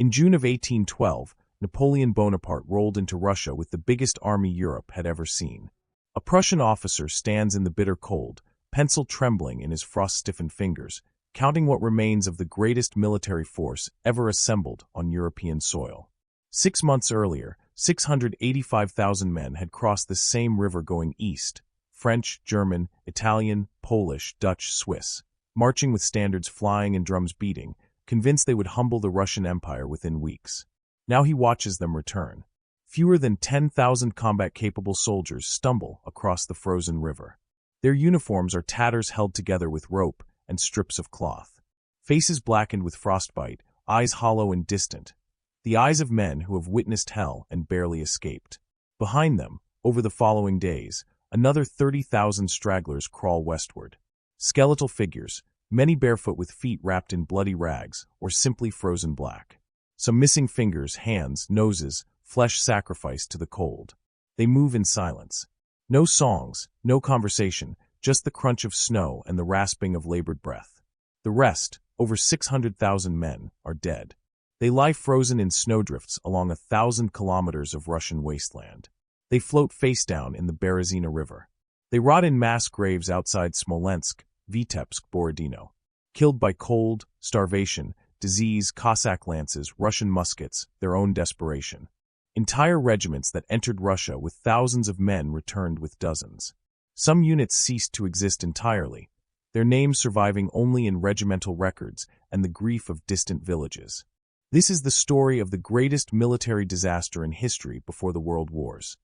In June of 1812, Napoleon Bonaparte rolled into Russia with the biggest army Europe had ever seen. A Prussian officer stands in the bitter cold, pencil trembling in his frost-stiffened fingers, counting what remains of the greatest military force ever assembled on European soil. 6 months earlier, 685,000 men had crossed this same river going east, French, German, Italian, Polish, Dutch, Swiss, marching with standards flying and drums beating, convinced they would humble the Russian Empire within weeks. Now he watches them return. Fewer than 10,000 combat-capable soldiers stumble across the frozen river. Their uniforms are tatters held together with rope and strips of cloth. Faces blackened with frostbite, eyes hollow and distant. The eyes of men who have witnessed hell and barely escaped. Behind them, over the following days, another 30,000 stragglers crawl westward. Skeletal figures, many barefoot with feet wrapped in bloody rags or simply frozen black. Some missing fingers, hands, noses, flesh sacrificed to the cold. They move in silence. No songs, no conversation, just the crunch of snow and the rasping of labored breath. The rest, over 600,000 men, are dead. They lie frozen in snowdrifts along 1,000 kilometers of Russian wasteland. They float face down in the Berezina River. They rot in mass graves outside Smolensk, Vitebsk, Borodino. Killed by cold, starvation, disease, Cossack lances, Russian muskets, their own desperation. Entire regiments that entered Russia with thousands of men returned with dozens. Some units ceased to exist entirely, their names surviving only in regimental records and the grief of distant villages. This is the story of the greatest military disaster in history before the World Wars.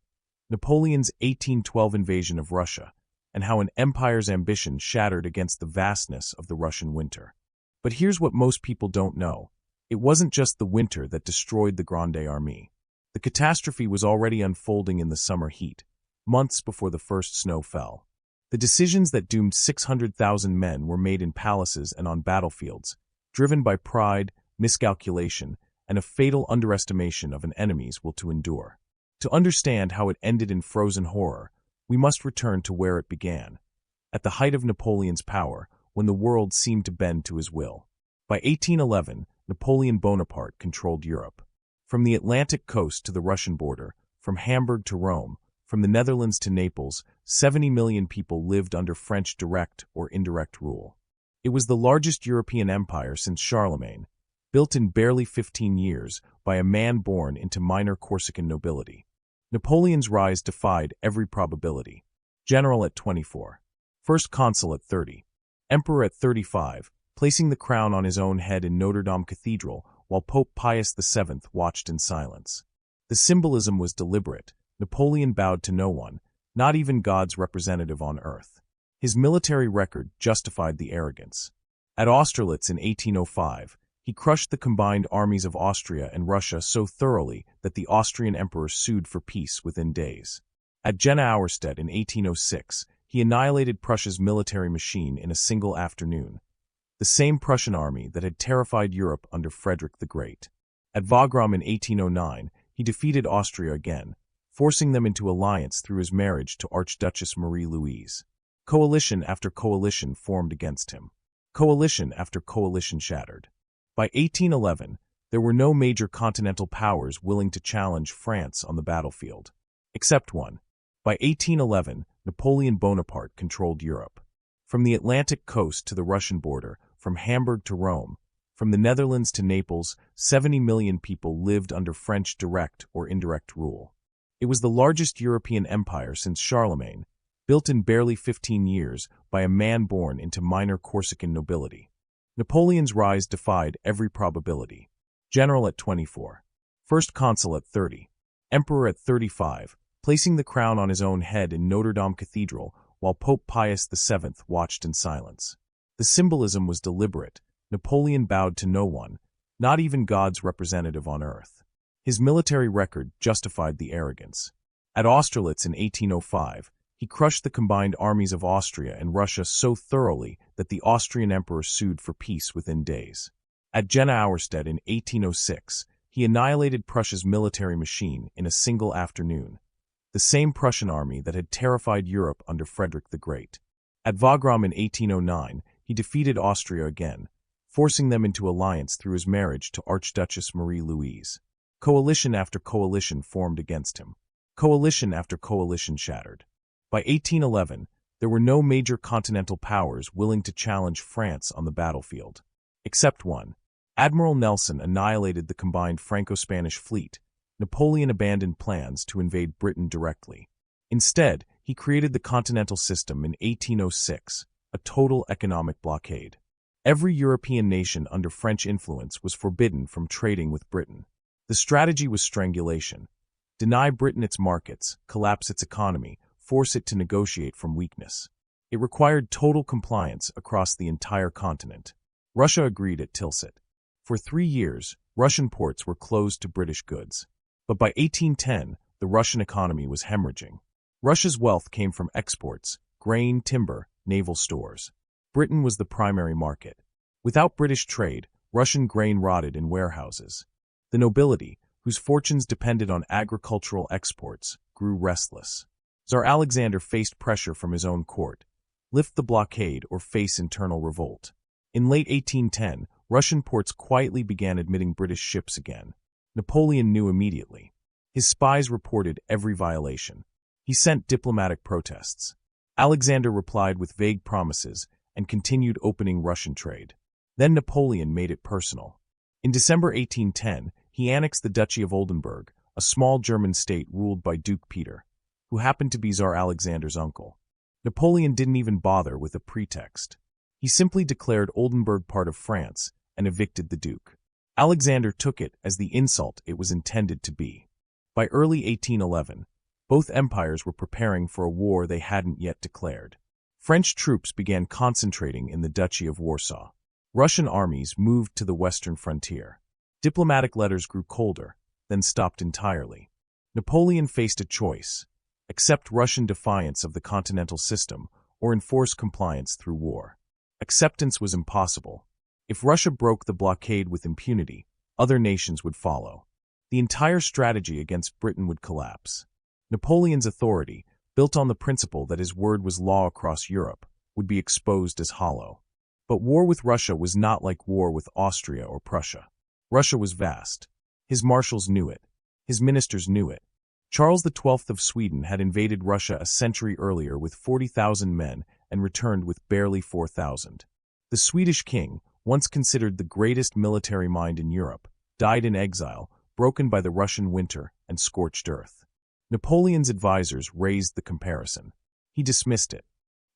Napoleon's 1812 invasion of Russia, and how an empire's ambition shattered against the vastness of the Russian winter. But here's what most people don't know. It wasn't just the winter that destroyed the Grande Armée. The catastrophe was already unfolding in the summer heat, months before the first snow fell. The decisions that doomed 600,000 men were made in palaces and on battlefields, driven by pride, miscalculation, and a fatal underestimation of an enemy's will to endure. To understand how it ended in frozen horror, we must return to where it began, at the height of Napoleon's power, when the world seemed to bend to his will. By 1811, Napoleon Bonaparte controlled Europe. From the Atlantic coast to the Russian border, from Hamburg to Rome, from the Netherlands to Naples, 70 million people lived under French direct or indirect rule. It was the largest European empire since Charlemagne, built in barely 15 years by a man born into minor Corsican nobility. Napoleon's rise defied every probability. General at 24. First consul at 30. Emperor at 35, placing the crown on his own head in Notre Dame Cathedral while Pope Pius VII watched in silence. The symbolism was deliberate. Napoleon bowed to no one, not even God's representative on earth. His military record justified the arrogance. At Austerlitz in 1805, he crushed the combined armies of Austria and Russia so thoroughly that the Austrian emperor sued for peace within days. At Jena Auerstedt in 1806, he annihilated Prussia's military machine in a single afternoon, the same Prussian army that had terrified Europe under Frederick the Great. At Wagram in 1809, he defeated Austria again, forcing them into alliance through his marriage to Archduchess Marie-Louise. Coalition after coalition formed against him. Coalition after coalition shattered. By 1811, there were no major continental powers willing to challenge France on the battlefield. Except one. By 1811, Napoleon Bonaparte controlled Europe. From the Atlantic coast to the Russian border, from Hamburg to Rome, from the Netherlands to Naples, 70 million people lived under French direct or indirect rule. It was the largest European empire since Charlemagne, built in barely 15 years by a man born into minor Corsican nobility. Napoleon's rise defied every probability. General at 24. First consul at 30. Emperor at 35, placing the crown on his own head in Notre Dame Cathedral while Pope Pius VII watched in silence. The symbolism was deliberate. Napoleon bowed to no one, not even God's representative on earth. His military record justified the arrogance. At Austerlitz in 1805, he crushed the combined armies of Austria and Russia so thoroughly that the Austrian emperor sued for peace within days. At Jena Auerstedt in 1806, he annihilated Prussia's military machine in a single afternoon, the same Prussian army that had terrified Europe under Frederick the Great. At Wagram in 1809, he defeated Austria again, forcing them into alliance through his marriage to Archduchess Marie-Louise. Coalition after coalition formed against him. Coalition after coalition shattered. By 1811, there were no major continental powers willing to challenge France on the battlefield. Except one. Admiral Nelson annihilated the combined Franco-Spanish fleet. Napoleon abandoned plans to invade Britain directly. Instead, he created the Continental System in 1806, a total economic blockade. Every European nation under French influence was forbidden from trading with Britain. The strategy was strangulation. Deny Britain its markets, collapse its economy, force it to negotiate from weakness. It required total compliance across the entire continent. Russia agreed at Tilsit. For 3 years, Russian ports were closed to British goods. But by 1810, the Russian economy was hemorrhaging. Russia's wealth came from exports, grain, timber, naval stores. Britain was the primary market. Without British trade, Russian grain rotted in warehouses. The nobility, whose fortunes depended on agricultural exports, grew restless. Tsar Alexander faced pressure from his own court: lift the blockade or face internal revolt. In late 1810, Russian ports quietly began admitting British ships again. Napoleon knew immediately. His spies reported every violation. He sent diplomatic protests. Alexander replied with vague promises and continued opening Russian trade. Then Napoleon made it personal. In December 1810, he annexed the Duchy of Oldenburg, a small German state ruled by Duke Peter, who happened to be Tsar Alexander's uncle. Napoleon didn't even bother with a pretext. He simply declared Oldenburg part of France and evicted the Duke. Alexander took it as the insult it was intended to be. By early 1811, both empires were preparing for a war they hadn't yet declared. French troops began concentrating in the Duchy of Warsaw. Russian armies moved to the western frontier. Diplomatic letters grew colder, then stopped entirely. Napoleon faced a choice: accept Russian defiance of the continental system or enforce compliance through war. Acceptance was impossible. If Russia broke the blockade with impunity, other nations would follow. The entire strategy against Britain would collapse. Napoleon's authority, built on the principle that his word was law across Europe, would be exposed as hollow. But war with Russia was not like war with Austria or Prussia. Russia was vast. His marshals knew it. His ministers knew it. Charles XII of Sweden had invaded Russia a century earlier with 40,000 men and returned with barely 4,000. The Swedish king, once considered the greatest military mind in Europe, died in exile, broken by the Russian winter and scorched earth. Napoleon's advisors raised the comparison. He dismissed it.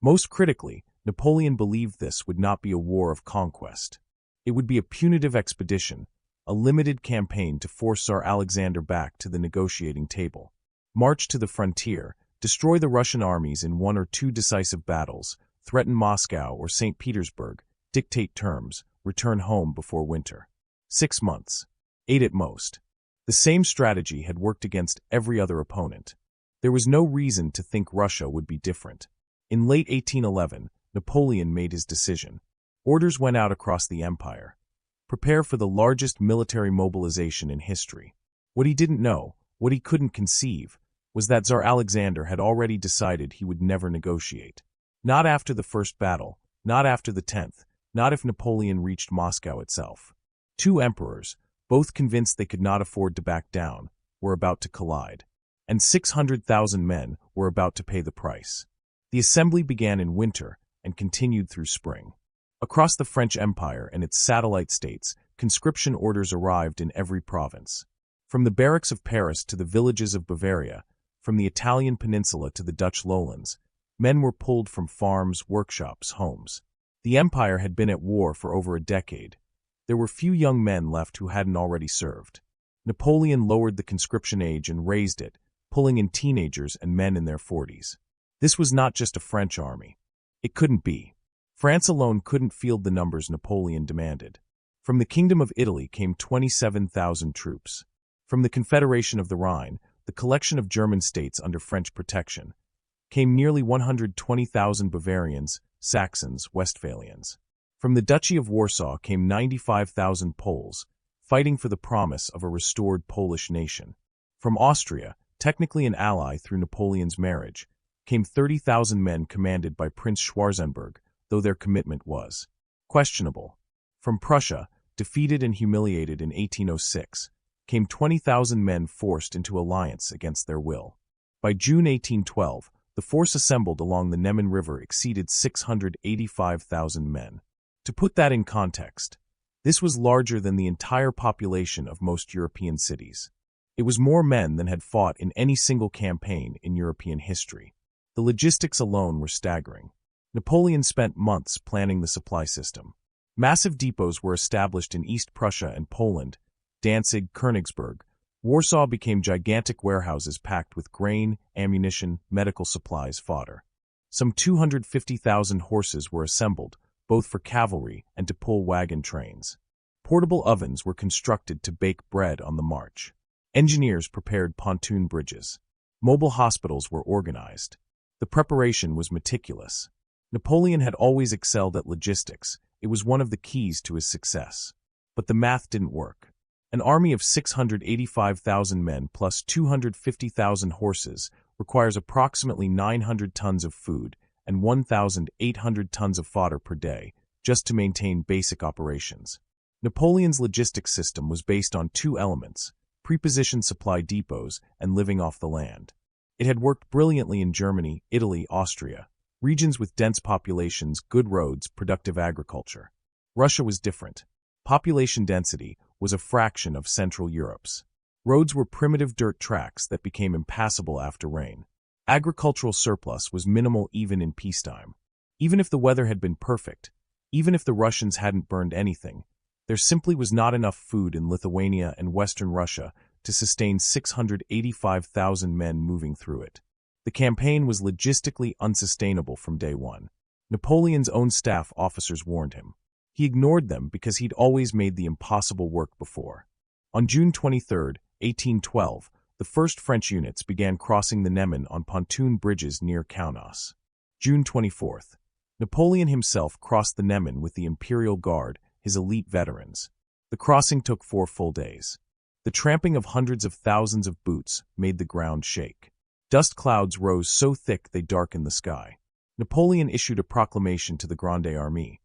Most critically, Napoleon believed this would not be a war of conquest. It would be a punitive expedition, a limited campaign to force Tsar Alexander back to the negotiating table. March to the frontier, destroy the Russian armies in 1 or 2 decisive battles, threaten Moscow or St. Petersburg, dictate terms, return home before winter. 6 months. 8 at most. The same strategy had worked against every other opponent. There was no reason to think Russia would be different. In late 1811, Napoleon made his decision. Orders went out across the empire. Prepare for the largest military mobilization in history. What he didn't know, what he couldn't conceive, was that Tsar Alexander had already decided he would never negotiate. Not after the first battle, not after the 10th, not if Napoleon reached Moscow itself. 2 emperors, both convinced they could not afford to back down, were about to collide. And 600,000 men were about to pay the price. The assembly began in winter and continued through spring. Across the French Empire and its satellite states, conscription orders arrived in every province. From the barracks of Paris to the villages of Bavaria, from the Italian peninsula to the Dutch lowlands, men were pulled from farms, workshops, homes. The empire had been at war for over a decade. There were few young men left who hadn't already served. Napoleon lowered the conscription age and raised it, pulling in teenagers and men in their 40s. This was not just a French army. It couldn't be. France alone couldn't field the numbers Napoleon demanded. From the Kingdom of Italy came 27,000 troops. From the Confederation of the Rhine, the collection of German states under French protection, came nearly 120,000 Bavarians, Saxons, Westphalians. From the Duchy of Warsaw came 95,000 Poles, fighting for the promise of a restored Polish nation. From Austria, technically an ally through Napoleon's marriage, came 30,000 men commanded by Prince Schwarzenberg, though their commitment was questionable. From Prussia, defeated and humiliated in 1806, came 20,000 men forced into alliance against their will. By June 1812, the force assembled along the Neman River exceeded 685,000 men. To put that in context, this was larger than the entire population of most European cities. It was more men than had fought in any single campaign in European history. The logistics alone were staggering. Napoleon spent months planning the supply system. Massive depots were established in East Prussia and Poland, Danzig, Königsberg. Warsaw became gigantic warehouses packed with grain, ammunition, medical supplies, fodder. Some 250,000 horses were assembled, both for cavalry and to pull wagon trains. Portable ovens were constructed to bake bread on the march. Engineers prepared pontoon bridges. Mobile hospitals were organized. The preparation was meticulous. Napoleon had always excelled at logistics. It was one of the keys to his success. But the math didn't work. An army of 685,000 men plus 250,000 horses requires approximately 900 tons of food and 1,800 tons of fodder per day just to maintain basic operations. Napoleon's logistics system was based on two elements: prepositioned supply depots and living off the land. It had worked brilliantly in Germany, Italy, Austria, regions with dense populations, good roads, productive agriculture. Russia was different. Population density was a fraction of Central Europe's. Roads were primitive dirt tracks that became impassable after rain. Agricultural surplus was minimal even in peacetime. Even if the weather had been perfect, even if the Russians hadn't burned anything, there simply was not enough food in Lithuania and Western Russia to sustain 685,000 men moving through it. The campaign was logistically unsustainable from day one. Napoleon's own staff officers warned him. He ignored them because he'd always made the impossible work before. On June 23, 1812, the first French units began crossing the Neman on pontoon bridges near Kaunas. June 24, Napoleon himself crossed the Neman with the Imperial Guard, his elite veterans. The crossing took 4 full days. The tramping of hundreds of thousands of boots made the ground shake. Dust clouds rose so thick they darkened the sky. Napoleon issued a proclamation to the Grande Armée.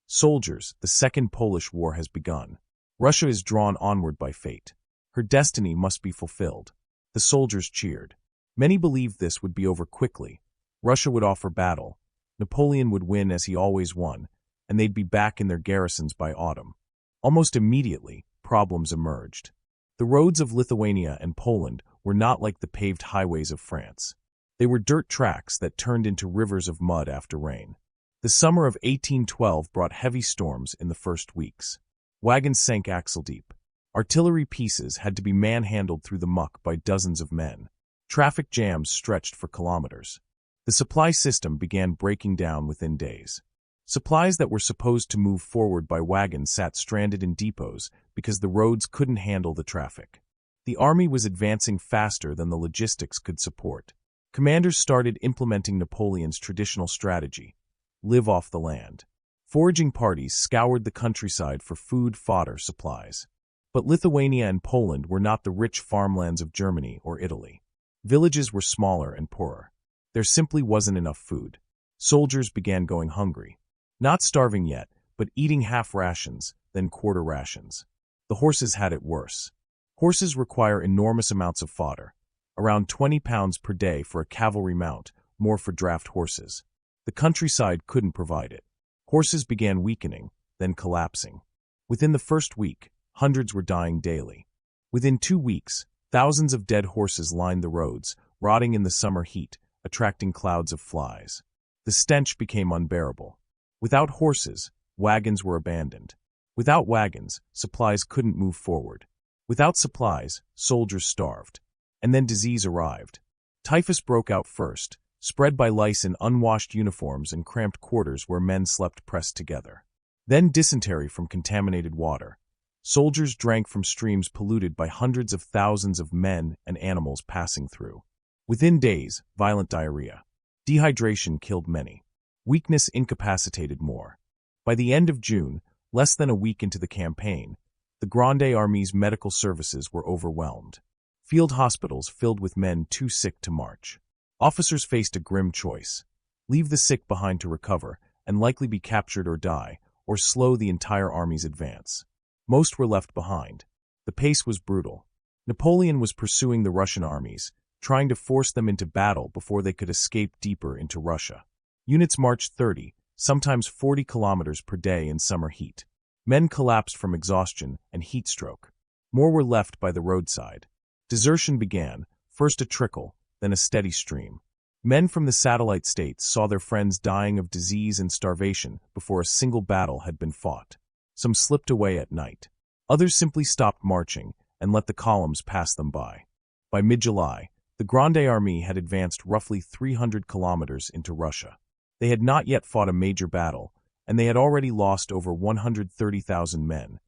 Soldiers, the Second Polish War has begun. Russia is drawn onward by fate. Her destiny must be fulfilled. The soldiers cheered. Many believed this would be over quickly. Russia would offer battle. Napoleon would win as he always won, and they'd be back in their garrisons by autumn. Almost immediately, problems emerged. The roads of Lithuania and Poland were not like the paved highways of France. They were dirt tracks that turned into rivers of mud after rain. The summer of 1812 brought heavy storms in the first weeks. Wagons sank axle-deep. Artillery pieces had to be manhandled through the muck by dozens of men. Traffic jams stretched for kilometers. The supply system began breaking down within days. Supplies that were supposed to move forward by wagons sat stranded in depots because the roads couldn't handle the traffic. The army was advancing faster than the logistics could support. Commanders started implementing Napoleon's traditional strategy: live off the land. Foraging parties scoured the countryside for food, fodder, supplies. But Lithuania and Poland were not the rich farmlands of Germany or Italy. Villages were smaller and poorer. There simply wasn't enough food. Soldiers began going hungry. Not starving yet, but eating half rations, then quarter rations. The horses had it worse. Horses require enormous amounts of fodder, around 20 pounds per day for a cavalry mount, more for draft horses. The countryside couldn't provide it. Horses began weakening, then collapsing. Within the first week, hundreds were dying daily. Within 2 weeks, thousands of dead horses lined the roads, rotting in the summer heat, attracting clouds of flies. The stench became unbearable. Without horses, wagons were abandoned. Without wagons, supplies couldn't move forward. Without supplies, soldiers starved. And then disease arrived. Typhus broke out first, spread by lice in unwashed uniforms and cramped quarters where men slept pressed together. Then dysentery from contaminated water. Soldiers drank from streams polluted by hundreds of thousands of men and animals passing through. Within days, violent diarrhea. Dehydration killed many. Weakness incapacitated more. By the end of June, less than a week into the campaign, the Grande Armée's medical services were overwhelmed. Field hospitals filled with men too sick to march. Officers faced a grim choice: leave the sick behind to recover and likely be captured or die, or slow the entire army's advance. Most were left behind. The pace was brutal. Napoleon was pursuing the Russian armies, trying to force them into battle before they could escape deeper into Russia. Units marched 30, sometimes 40 kilometers per day in summer heat. Men collapsed from exhaustion and heat stroke. More were left by the roadside. Desertion began, first a trickle, then a steady stream. Men from the satellite states saw their friends dying of disease and starvation before a single battle had been fought. Some slipped away at night. Others simply stopped marching and let the columns pass them by. By mid-July, the Grande Armée had advanced roughly 300 kilometers into Russia. They had not yet fought a major battle, and they had already lost over 130,000 men,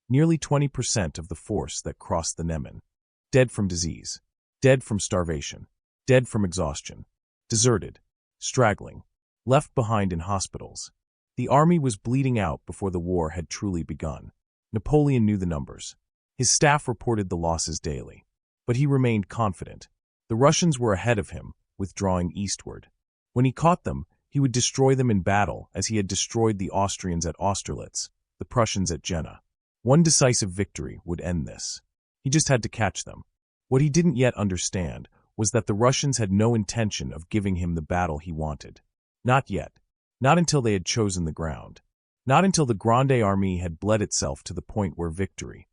nearly 20% of the force that crossed the Neman. Dead from disease, dead from starvation, dead from exhaustion, deserted, straggling, left behind in hospitals. The army was bleeding out before the war had truly begun. Napoleon knew the numbers. His staff reported the losses daily. But he remained confident. The Russians were ahead of him, withdrawing eastward. When he caught them, he would destroy them in battle as he had destroyed the Austrians at Austerlitz, the Prussians at Jena. One decisive victory would end this. He just had to catch them. What he didn't yet understand was that the Russians had no intention of giving him the battle he wanted. Not yet. Not until they had chosen the ground. Not until the Grande Armée had bled itself to the point where victory,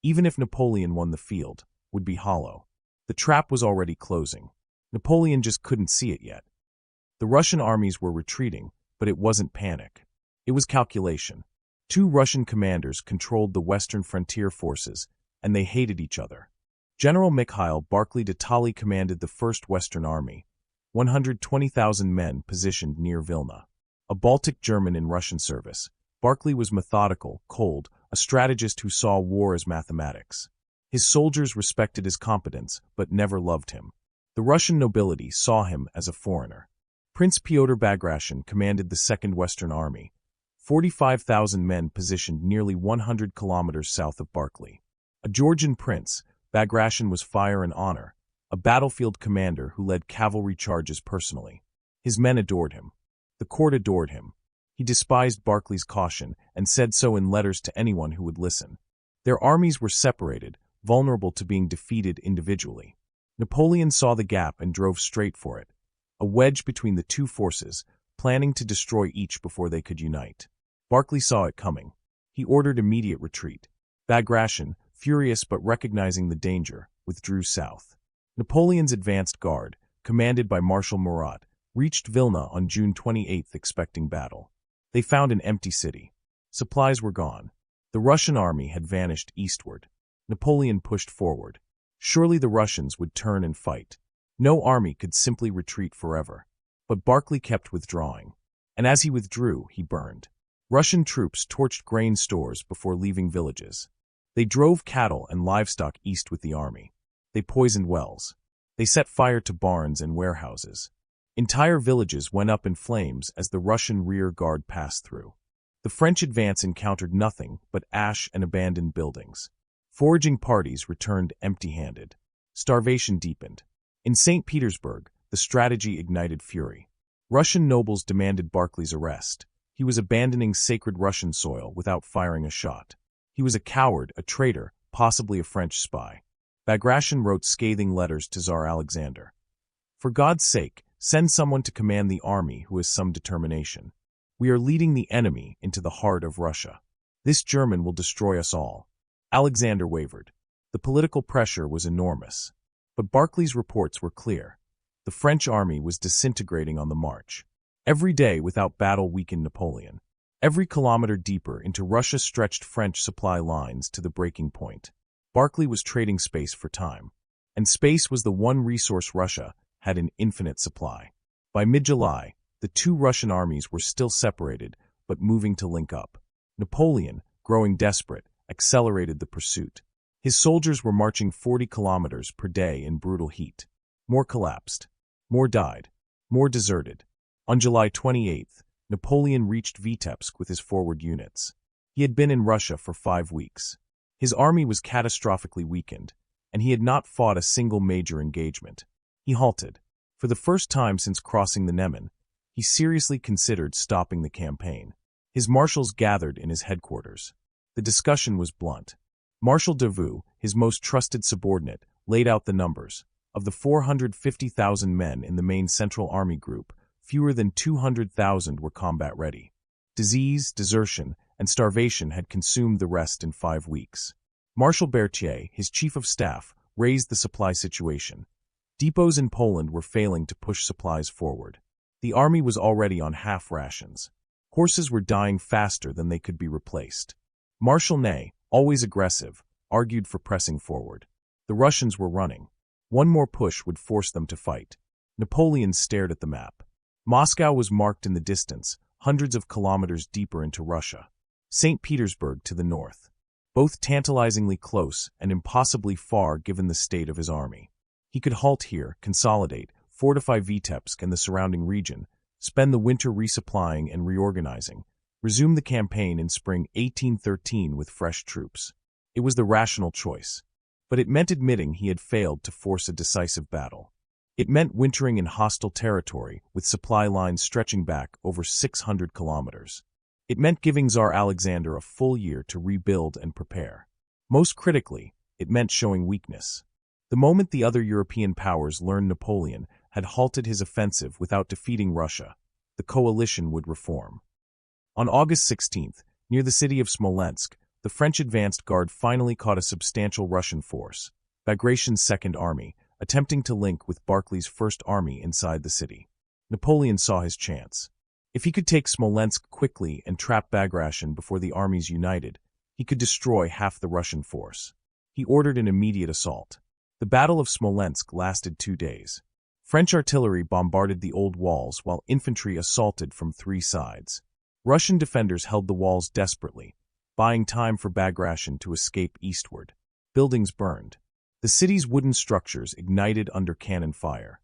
even if Napoleon won the field, would be hollow. The trap was already closing. Napoleon just couldn't see it yet. The Russian armies were retreating, but it wasn't panic. It was calculation. Two Russian commanders controlled the western frontier forces, and they hated each other. General Mikhail Barclay de Tolly commanded the First Western Army, 120,000 men positioned near Vilna. A Baltic German in Russian service, Barclay was methodical, cold, a strategist who saw war as mathematics. His soldiers respected his competence, but never loved him. The Russian nobility saw him as a foreigner. Prince Pyotr Bagration commanded the Second Western Army, 45,000 men positioned nearly 100 kilometers south of Barclay. A Georgian prince, Bagration was fire and honor, a battlefield commander who led cavalry charges personally. His men adored him. The court adored him. He despised Barclay's caution and said so in letters to anyone who would listen. Their armies were separated, vulnerable to being defeated individually. Napoleon saw the gap and drove straight for it, a wedge between the two forces, planning to destroy each before they could unite. Barclay saw it coming. He ordered immediate retreat. Bagration, furious but recognizing the danger, withdrew south. Napoleon's advanced guard, commanded by Marshal Murat, reached Vilna on June 28 expecting battle. They found an empty city. Supplies were gone. The Russian army had vanished eastward. Napoleon pushed forward. Surely the Russians would turn and fight. No army could simply retreat forever. But Barclay kept withdrawing. And as he withdrew, he burned. Russian troops torched grain stores before leaving villages. They drove cattle and livestock east with the army. They poisoned wells. They set fire to barns and warehouses. Entire villages went up in flames as the Russian rear guard passed through. The French advance encountered nothing but ash and abandoned buildings. Foraging parties returned empty-handed. Starvation deepened. In St. Petersburg, the strategy ignited fury. Russian nobles demanded Barclay's arrest. He was abandoning sacred Russian soil without firing a shot. He was a coward, a traitor, possibly a French spy. Bagration wrote scathing letters to Tsar Alexander. For God's sake, send someone to command the army who has some determination. We are leading the enemy into the heart of Russia. This German will destroy us all. Alexander wavered. The political pressure was enormous. But Barclay's reports were clear. The French army was disintegrating on the march. Every day without battle weakened Napoleon. Every kilometer deeper into Russia stretched French supply lines to the breaking point. Barclay was trading space for time. And space was the one resource Russia had in infinite supply. By mid-July, the two Russian armies were still separated, but moving to link up. Napoleon, growing desperate, accelerated the pursuit. His soldiers were marching 40 kilometers per day in brutal heat. More collapsed. More died. More deserted. On July 28, Napoleon reached Vitebsk with his forward units. He had been in Russia for 5 weeks. His army was catastrophically weakened, and he had not fought a single major engagement. He halted. For the first time since crossing the Neman, he seriously considered stopping the campaign. His marshals gathered in his headquarters. The discussion was blunt. Marshal Davout, his most trusted subordinate, laid out the numbers. Of the 450,000 men in the main Central Army group, fewer than 200,000 were combat-ready. Disease, desertion, and starvation had consumed the rest in 5 weeks. Marshal Berthier, his chief of staff, raised the supply situation. Depots in Poland were failing to push supplies forward. The army was already on half rations. Horses were dying faster than they could be replaced. Marshal Ney, always aggressive, argued for pressing forward. The Russians were running. One more push would force them to fight. Napoleon stared at the map. Moscow was marked in the distance, hundreds of kilometers deeper into Russia. St. Petersburg to the north. Both tantalizingly close and impossibly far given the state of his army. He could halt here, consolidate, fortify Vitebsk and the surrounding region, spend the winter resupplying and reorganizing, resume the campaign in spring 1813 with fresh troops. It was the rational choice. But it meant admitting he had failed to force a decisive battle. It meant wintering in hostile territory with supply lines stretching back over 600 kilometers. It meant giving Tsar Alexander a full year to rebuild and prepare. Most critically, it meant showing weakness. The moment the other European powers learned Napoleon had halted his offensive without defeating Russia, the coalition would reform. On August 16th, near the city of Smolensk, the French advanced guard finally caught a substantial Russian force, Bagration's Second Army, attempting to link with Barclay's First Army inside the city. Napoleon saw his chance. If he could take Smolensk quickly and trap Bagration before the armies united, he could destroy half the Russian force. He ordered an immediate assault. The Battle of Smolensk lasted 2 days. French artillery bombarded the old walls while infantry assaulted from 3 sides. Russian defenders held the walls desperately, buying time for Bagration to escape eastward. Buildings burned. The city's wooden structures ignited under cannon fire.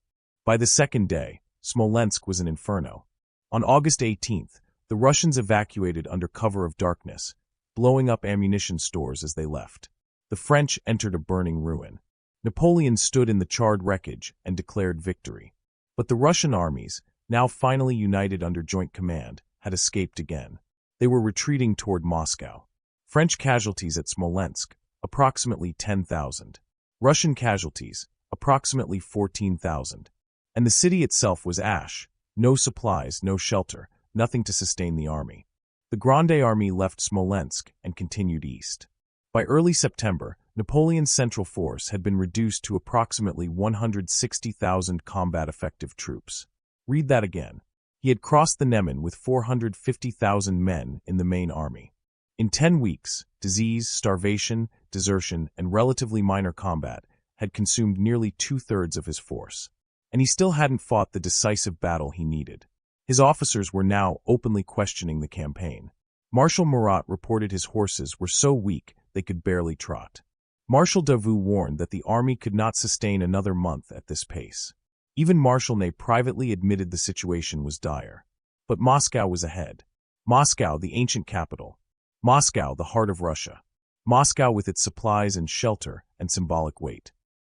By the second day, Smolensk was an inferno. On August 18th, the Russians evacuated under cover of darkness, blowing up ammunition stores as they left. The French entered a burning ruin. Napoleon stood in the charred wreckage and declared victory. But the Russian armies, now finally united under joint command, had escaped again. They were retreating toward Moscow. French casualties at Smolensk, approximately 10,000. Russian casualties, approximately 14,000. And the city itself was ash, no supplies, no shelter, nothing to sustain the army. The Grande Armée left Smolensk and continued east. By early September, Napoleon's central force had been reduced to approximately 160,000 combat-effective troops. Read that again. He had crossed the Neman with 450,000 men in the main army. In 10 weeks, disease, starvation, desertion, and relatively minor combat had consumed nearly 2/3 of his force. And he still hadn't fought the decisive battle he needed. His officers were now openly questioning the campaign. Marshal Murat reported his horses were so weak they could barely trot. Marshal Davout warned that the army could not sustain another month at this pace. Even Marshal Ney privately admitted the situation was dire. But Moscow was ahead. Moscow, the ancient capital. Moscow, the heart of Russia. Moscow with its supplies and shelter and symbolic weight.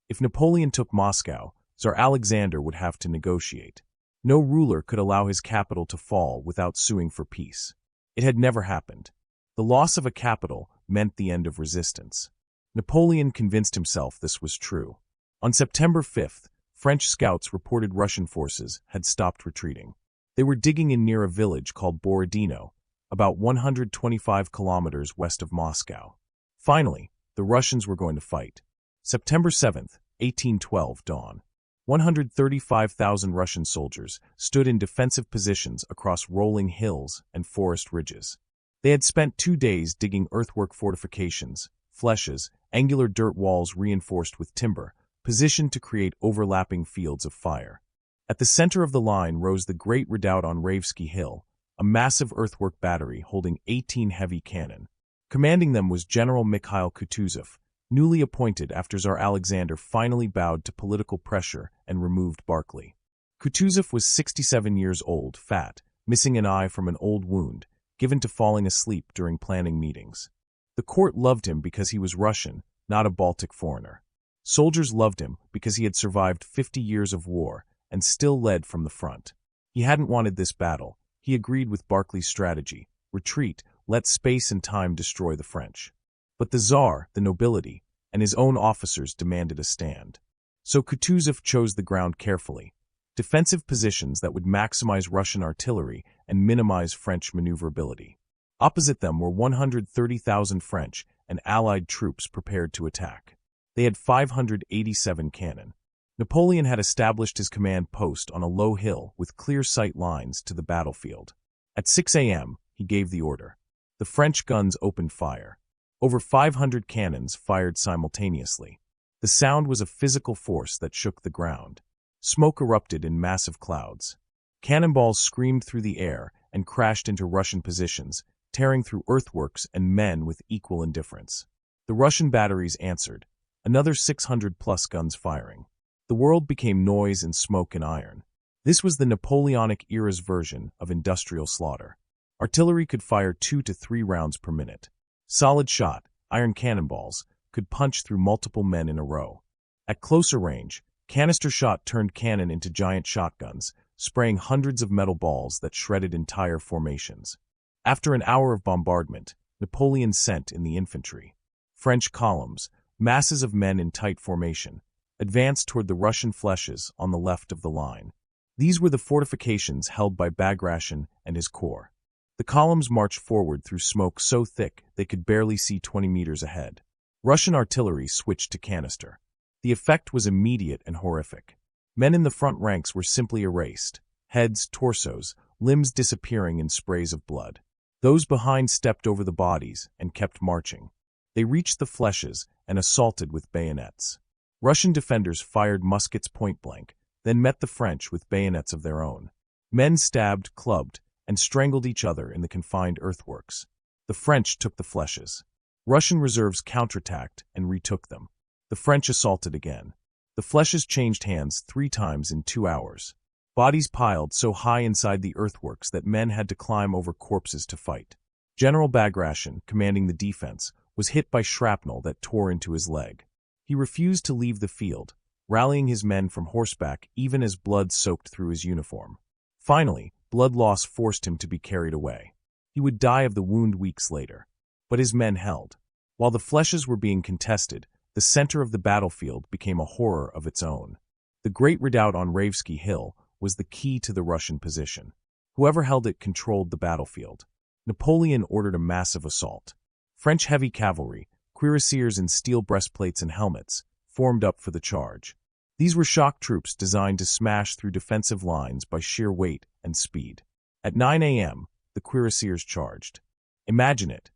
If Napoleon took Moscow, Tsar Alexander would have to negotiate. No ruler could allow his capital to fall without suing for peace. It had never happened. The loss of a capital meant the end of resistance. Napoleon convinced himself this was true. On September 5th, French scouts reported Russian forces had stopped retreating. They were digging in near a village called Borodino, about 125 kilometers west of Moscow. Finally, the Russians were going to fight. September 7th, 1812 dawn. 135,000 Russian soldiers stood in defensive positions across rolling hills and forest ridges. They had spent 2 days digging earthwork fortifications, flèches, angular dirt walls reinforced with timber, positioned to create overlapping fields of fire. At the center of the line rose the great redoubt on Ravsky Hill, a massive earthwork battery holding 18 heavy cannon. Commanding them was General Mikhail Kutuzov, newly appointed after Tsar Alexander finally bowed to political pressure and removed Barclay. Kutuzov was 67 years old, fat, missing an eye from an old wound, given to falling asleep during planning meetings. The court loved him because he was Russian, not a Baltic foreigner. Soldiers loved him because he had survived 50 years of war and still led from the front. He hadn't wanted this battle. He agreed with Barclay's strategy, retreat, let space and time destroy the French. But the Tsar, the nobility, and his own officers demanded a stand. So Kutuzov chose the ground carefully, defensive positions that would maximize Russian artillery and minimize French maneuverability. Opposite them were 130,000 French and Allied troops prepared to attack. They had 587 cannon. Napoleon had established his command post on a low hill with clear sight lines to the battlefield. At 6 a.m., he gave the order. The French guns opened fire. Over 500 cannons fired simultaneously. The sound was a physical force that shook the ground. Smoke erupted in massive clouds. Cannonballs screamed through the air and crashed into Russian positions, tearing through earthworks and men with equal indifference. The Russian batteries answered, another 600-plus guns firing. The world became noise and smoke and iron. This was the Napoleonic era's version of industrial slaughter. Artillery could fire 2 to 3 rounds per minute. Solid shot, iron cannonballs, could punch through multiple men in a row. At closer range, canister shot turned cannon into giant shotguns, spraying hundreds of metal balls that shredded entire formations. After an hour of bombardment, Napoleon sent in the infantry. French columns, masses of men in tight formation, advanced toward the Russian flèches on the left of the line. These were the fortifications held by Bagration and his corps. The columns marched forward through smoke so thick they could barely see 20 meters ahead. Russian artillery switched to canister. The effect was immediate and horrific. Men in the front ranks were simply erased, heads, torsos, limbs disappearing in sprays of blood. Those behind stepped over the bodies and kept marching. They reached the flèches and assaulted with bayonets. Russian defenders fired muskets point-blank, then met the French with bayonets of their own. Men stabbed, clubbed, and strangled each other in the confined earthworks. The French took the flèches. Russian reserves counterattacked and retook them. The French assaulted again. The flèches changed hands 3 times in 2 hours. Bodies piled so high inside the earthworks that men had to climb over corpses to fight. General Bagration, commanding the defense, was hit by shrapnel that tore into his leg. He refused to leave the field, rallying his men from horseback even as blood soaked through his uniform. Finally, blood loss forced him to be carried away. He would die of the wound weeks later. But his men held. While the flèches were being contested, the center of the battlefield became a horror of its own. The great redoubt on Ravsky Hill was the key to the Russian position. Whoever held it controlled the battlefield. Napoleon ordered a massive assault. French heavy cavalry, cuirassiers in steel breastplates and helmets, formed up for the charge. These were shock troops designed to smash through defensive lines by sheer weight and speed. At 9 a.m., the cuirassiers charged. Imagine it.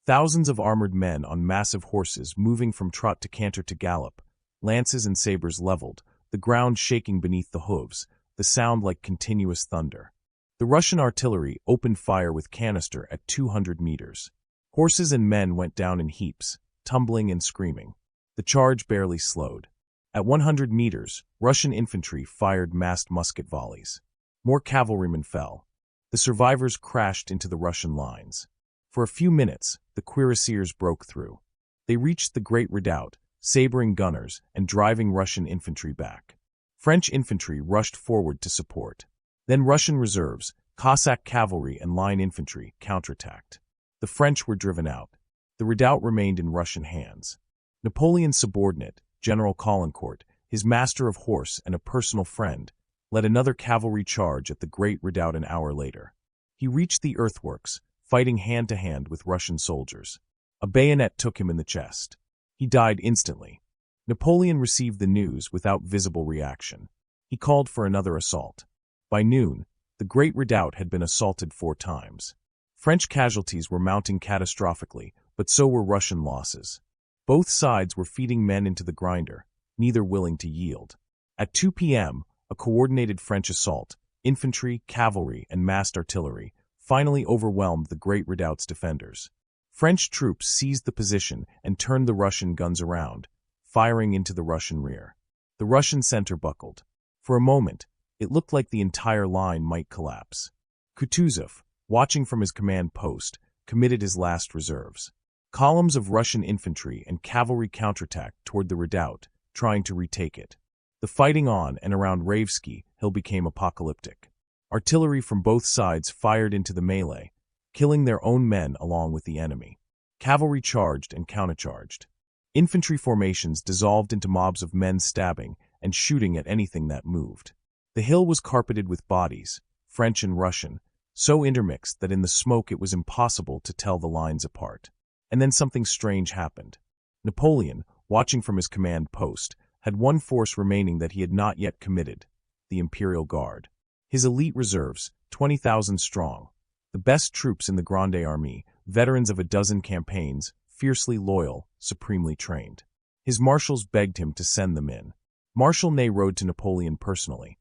Thousands of armored men on massive horses moving from trot to canter to gallop, lances and sabers leveled, the ground shaking beneath the hooves, the sound like continuous thunder. The Russian artillery opened fire with canister at 200 meters. Horses and men went down in heaps, tumbling and screaming. The charge barely slowed. At 100 meters, Russian infantry fired massed musket volleys. More cavalrymen fell. The survivors crashed into the Russian lines. For a few minutes, the cuirassiers broke through. They reached the Great Redoubt, sabering gunners and driving Russian infantry back. French infantry rushed forward to support. Then Russian reserves, Cossack cavalry and line infantry, counterattacked. The French were driven out. The redoubt remained in Russian hands. Napoleon's subordinate, General Caulaincourt, his master of horse and a personal friend, led another cavalry charge at the Great Redoubt an hour later. He reached the earthworks, fighting hand-to-hand with Russian soldiers. A bayonet took him in the chest. He died instantly. Napoleon received the news without visible reaction. He called for another assault. By noon, the Great Redoubt had been assaulted 4 times. French casualties were mounting catastrophically, but so were Russian losses. Both sides were feeding men into the grinder, neither willing to yield. At 2 p.m., a coordinated French assault, infantry, cavalry, and massed artillery, finally overwhelmed the Great Redoubt's defenders. French troops seized the position and turned the Russian guns around, firing into the Russian rear. The Russian center buckled. For a moment, it looked like the entire line might collapse. Kutuzov, watching from his command post, committed his last reserves. Columns of Russian infantry and cavalry counterattacked toward the redoubt, trying to retake it. The fighting on and around Ravsky Hill became apocalyptic. Artillery from both sides fired into the melee. killing their own men along with the enemy. Cavalry charged and countercharged. Infantry formations dissolved into mobs of men stabbing and shooting at anything that moved. The hill was carpeted with bodies, French and Russian, so intermixed that in the smoke it was impossible to tell the lines apart. And then something strange happened. Napoleon, watching from his command post, had one force remaining that he had not yet committed: the Imperial Guard. His elite reserves, 20,000 strong. The best troops in the Grande Armée, veterans of a dozen campaigns, fiercely loyal, supremely trained. His marshals begged him to send them in. Marshal Ney rode to Napoleon personally.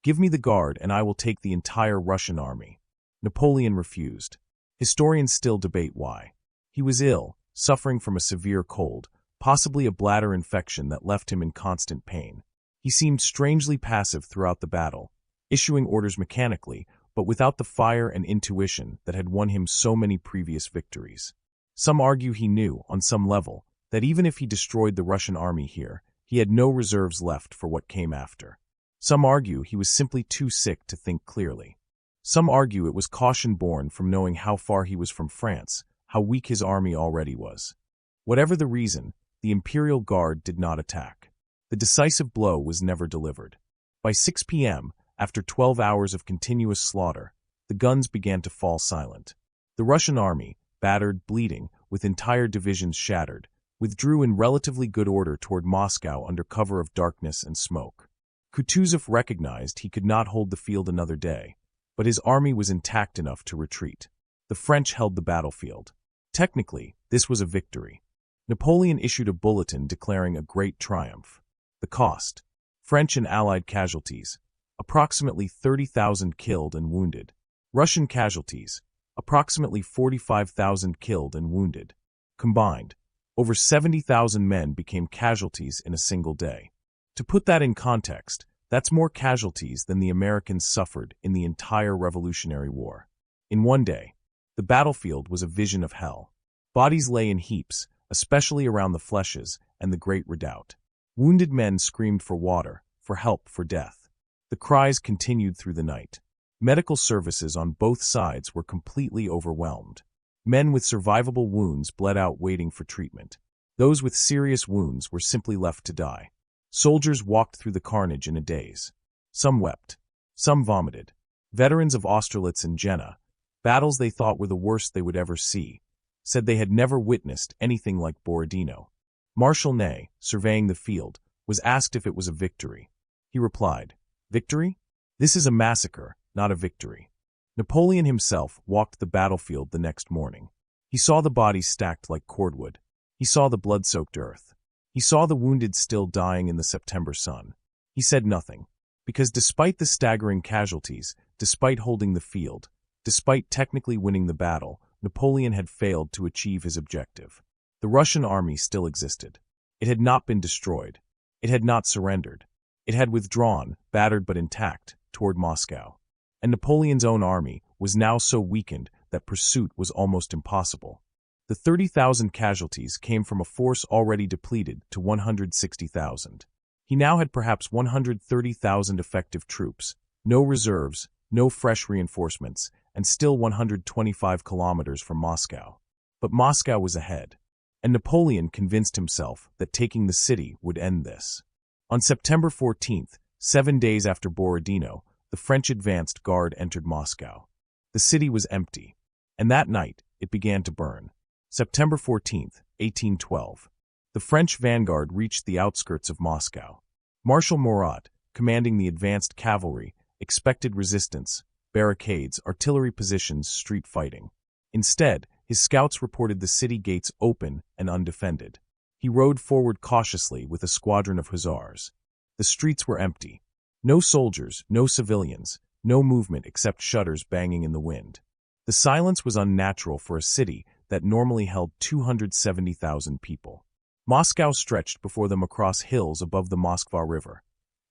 "Give me the Guard and I will take the entire Russian army." Napoleon refused. Historians still debate why. He was ill, suffering from a severe cold, possibly a bladder infection that left him in constant pain. He seemed strangely passive throughout the battle, issuing orders mechanically, but without the fire and intuition that had won him so many previous victories. Some argue he knew, on some level, that even if he destroyed the Russian army here, he had no reserves left for what came after. Some argue he was simply too sick to think clearly. Some argue it was caution born from knowing how far he was from France, how weak his army already was. Whatever the reason, the Imperial Guard did not attack. The decisive blow was never delivered. By 6 p.m., after 12 hours of continuous slaughter, the guns began to fall silent. The Russian army, battered, bleeding, with entire divisions shattered, withdrew in relatively good order toward Moscow under cover of darkness and smoke. Kutuzov recognized he could not hold the field another day, but his army was intact enough to retreat. The French held the battlefield. Technically, this was a victory. Napoleon issued a bulletin declaring a great triumph. The cost: French and Allied casualties, approximately 30,000 killed and wounded. Russian casualties, approximately 45,000 killed and wounded. Combined, over 70,000 men became casualties in a single day. To put that in context, that's more casualties than the Americans suffered in the entire Revolutionary War. In one day, the battlefield was a vision of hell. Bodies lay in heaps, especially around the flèches and the Great Redoubt. Wounded men screamed for water, for help, for death. The cries continued through the night. Medical services on both sides were completely overwhelmed. Men with survivable wounds bled out waiting for treatment. Those with serious wounds were simply left to die. Soldiers walked through the carnage in a daze. Some wept. Some vomited. Veterans of Austerlitz and Jena, battles they thought were the worst they would ever see, said they had never witnessed anything like Borodino. Marshal Ney, surveying the field, was asked if it was a victory. He replied, "Victory? This is a massacre, not a victory." Napoleon himself walked the battlefield the next morning. He saw the bodies stacked like cordwood. He saw the blood-soaked earth. He saw the wounded still dying in the September sun. He said nothing, because despite the staggering casualties, despite holding the field, despite technically winning the battle, Napoleon had failed to achieve his objective. The Russian army still existed. It had not been destroyed. It had not surrendered. It had withdrawn, battered but intact, toward Moscow. And Napoleon's own army was now so weakened that pursuit was almost impossible. The 30,000 casualties came from a force already depleted to 160,000. He now had perhaps 130,000 effective troops, no reserves, no fresh reinforcements, and still 125 kilometers from Moscow. But Moscow was ahead, and Napoleon convinced himself that taking the city would end this. On September 14th, 7 days after Borodino, the French advanced guard entered Moscow. The city was empty, and that night it began to burn. September 14th, 1812. The French vanguard reached the outskirts of Moscow. Marshal Murat, commanding the advanced cavalry, expected resistance, barricades, artillery positions, street fighting. Instead, his scouts reported the city gates open and undefended. He rode forward cautiously with a squadron of hussars. The streets were empty. No soldiers, no civilians, no movement except shutters banging in the wind. The silence was unnatural for a city that normally held 270,000 people. Moscow stretched before them across hills above the Moskva River.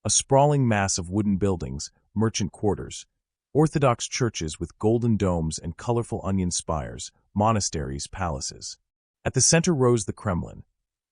A sprawling mass of wooden buildings, merchant quarters, Orthodox churches with golden domes and colorful onion spires, monasteries, palaces. At the center rose the Kremlin,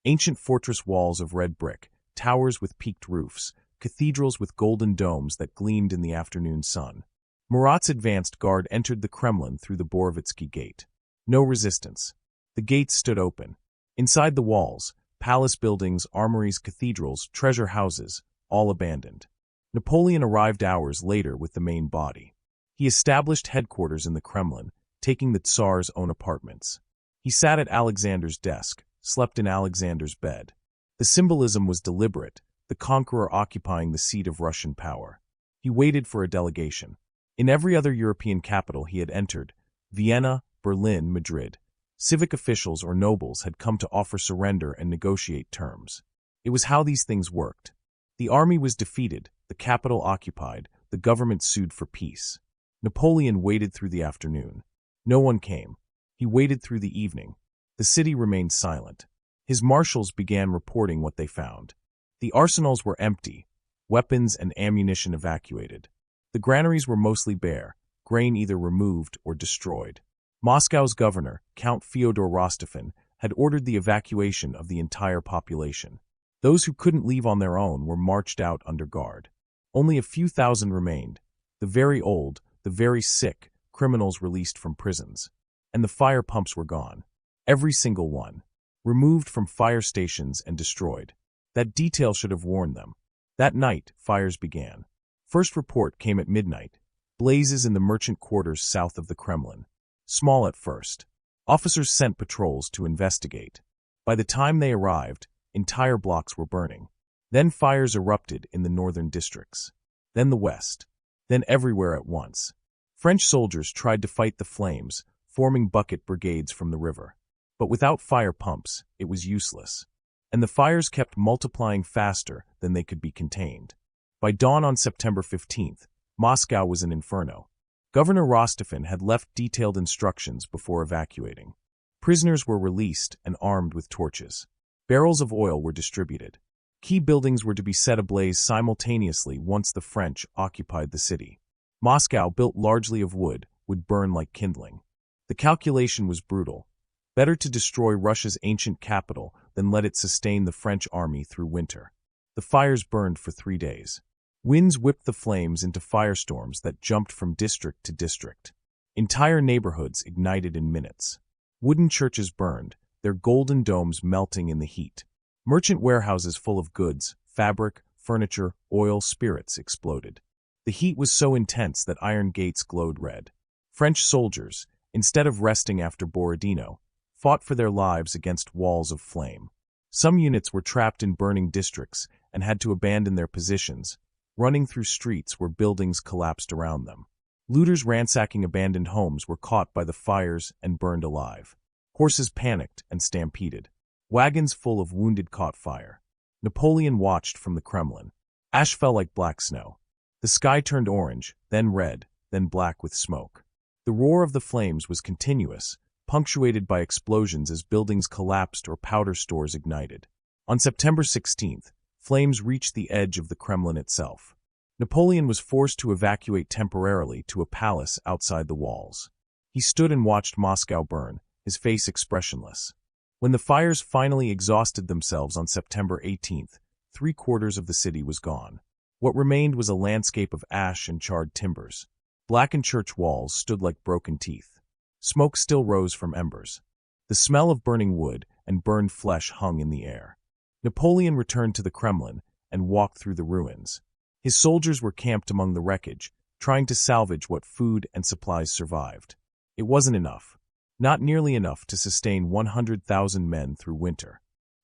ancient fortress walls of red brick, towers with peaked roofs, cathedrals with golden domes that gleamed in the afternoon sun. Murat's advanced guard entered the Kremlin through the Borovitsky Gate. No resistance. The gates stood open. Inside the walls, palace buildings, armories, cathedrals, treasure houses, all abandoned. Napoleon arrived hours later with the main body. He established headquarters in the Kremlin, taking the Tsar's own apartments. He sat at Alexander's desk, slept in Alexander's bed. The symbolism was deliberate, the conqueror occupying the seat of Russian power. He waited for a delegation. In every other European capital he had entered, Vienna, Berlin, Madrid, civic officials or nobles had come to offer surrender and negotiate terms. It was how these things worked. The army was defeated, the capital occupied, the government sued for peace. Napoleon waited through the afternoon. No one came. He waited through the evening. The city remained silent. His marshals began reporting what they found. The arsenals were empty, weapons and ammunition evacuated. The granaries were mostly bare, grain either removed or destroyed. Moscow's governor, Count Fyodor Rostopchin, had ordered the evacuation of the entire population. Those who couldn't leave on their own were marched out under guard. Only a few thousand remained, the very old, the very sick, criminals released from prisons. And the fire pumps were gone. Every single one. Removed from fire stations and destroyed. That detail should have warned them. That night, fires began. First report came at midnight. Blazes in the merchant quarters south of the Kremlin. Small at first. Officers sent patrols to investigate. By the time they arrived, entire blocks were burning. Then fires erupted in the northern districts. Then the west. Then everywhere at once. French soldiers tried to fight the flames, forming bucket brigades from the river. But without fire pumps, it was useless. And the fires kept multiplying faster than they could be contained. By dawn on September 15th, Moscow was an inferno. Governor Rostopchin had left detailed instructions before evacuating. Prisoners were released and armed with torches. Barrels of oil were distributed. Key buildings were to be set ablaze simultaneously once the French occupied the city. Moscow, built largely of wood, would burn like kindling. The calculation was brutal. Better to destroy Russia's ancient capital than let it sustain the French army through winter. The fires burned for 3 days. Winds whipped the flames into firestorms that jumped from district to district. Entire neighborhoods ignited in minutes. Wooden churches burned, their golden domes melting in the heat. Merchant warehouses full of goods, fabric, furniture, oil, spirits exploded. The heat was so intense that iron gates glowed red. French soldiers, instead of resting after Borodino, fought for their lives against walls of flame. Some units were trapped in burning districts and had to abandon their positions, running through streets where buildings collapsed around them. Looters ransacking abandoned homes were caught by the fires and burned alive. Horses panicked and stampeded. Wagons full of wounded caught fire. Napoleon watched from the Kremlin. Ash fell like black snow. The sky turned orange, then red, then black with smoke. The roar of the flames was continuous, punctuated by explosions as buildings collapsed or powder stores ignited. On September 16th, flames reached the edge of the Kremlin itself. Napoleon was forced to evacuate temporarily to a palace outside the walls. He stood and watched Moscow burn, his face expressionless. When the fires finally exhausted themselves on September 18th, 3/4 of the city was gone. What remained was a landscape of ash and charred timbers. Blackened church walls stood like broken teeth. Smoke still rose from embers. The smell of burning wood and burned flesh hung in the air. Napoleon returned to the Kremlin and walked through the ruins. His soldiers were camped among the wreckage, trying to salvage what food and supplies survived. It wasn't enough. Not nearly enough to sustain 100,000 men through winter.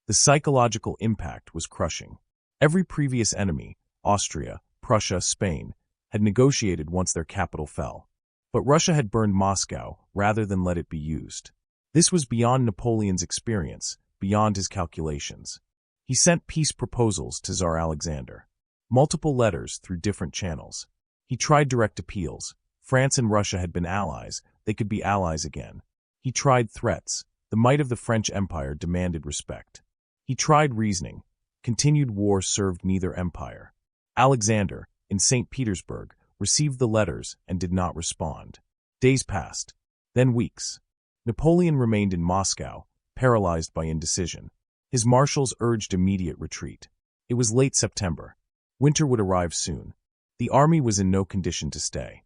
The psychological impact was crushing. Every previous enemy, Austria, Prussia, Spain, had negotiated once their capital fell. But Russia had burned Moscow rather than let it be used. This was beyond Napoleon's experience, beyond his calculations. He sent peace proposals to Tsar Alexander. Multiple letters through different channels. He tried direct appeals. France and Russia had been allies, they could be allies again. He tried threats. The might of the French Empire demanded respect. He tried reasoning. Continued war served neither empire. Alexander, in St. Petersburg, received the letters and did not respond. Days passed. Then weeks. Napoleon remained in Moscow, paralyzed by indecision. His marshals urged immediate retreat. It was late September. Winter would arrive soon. The army was in no condition to stay.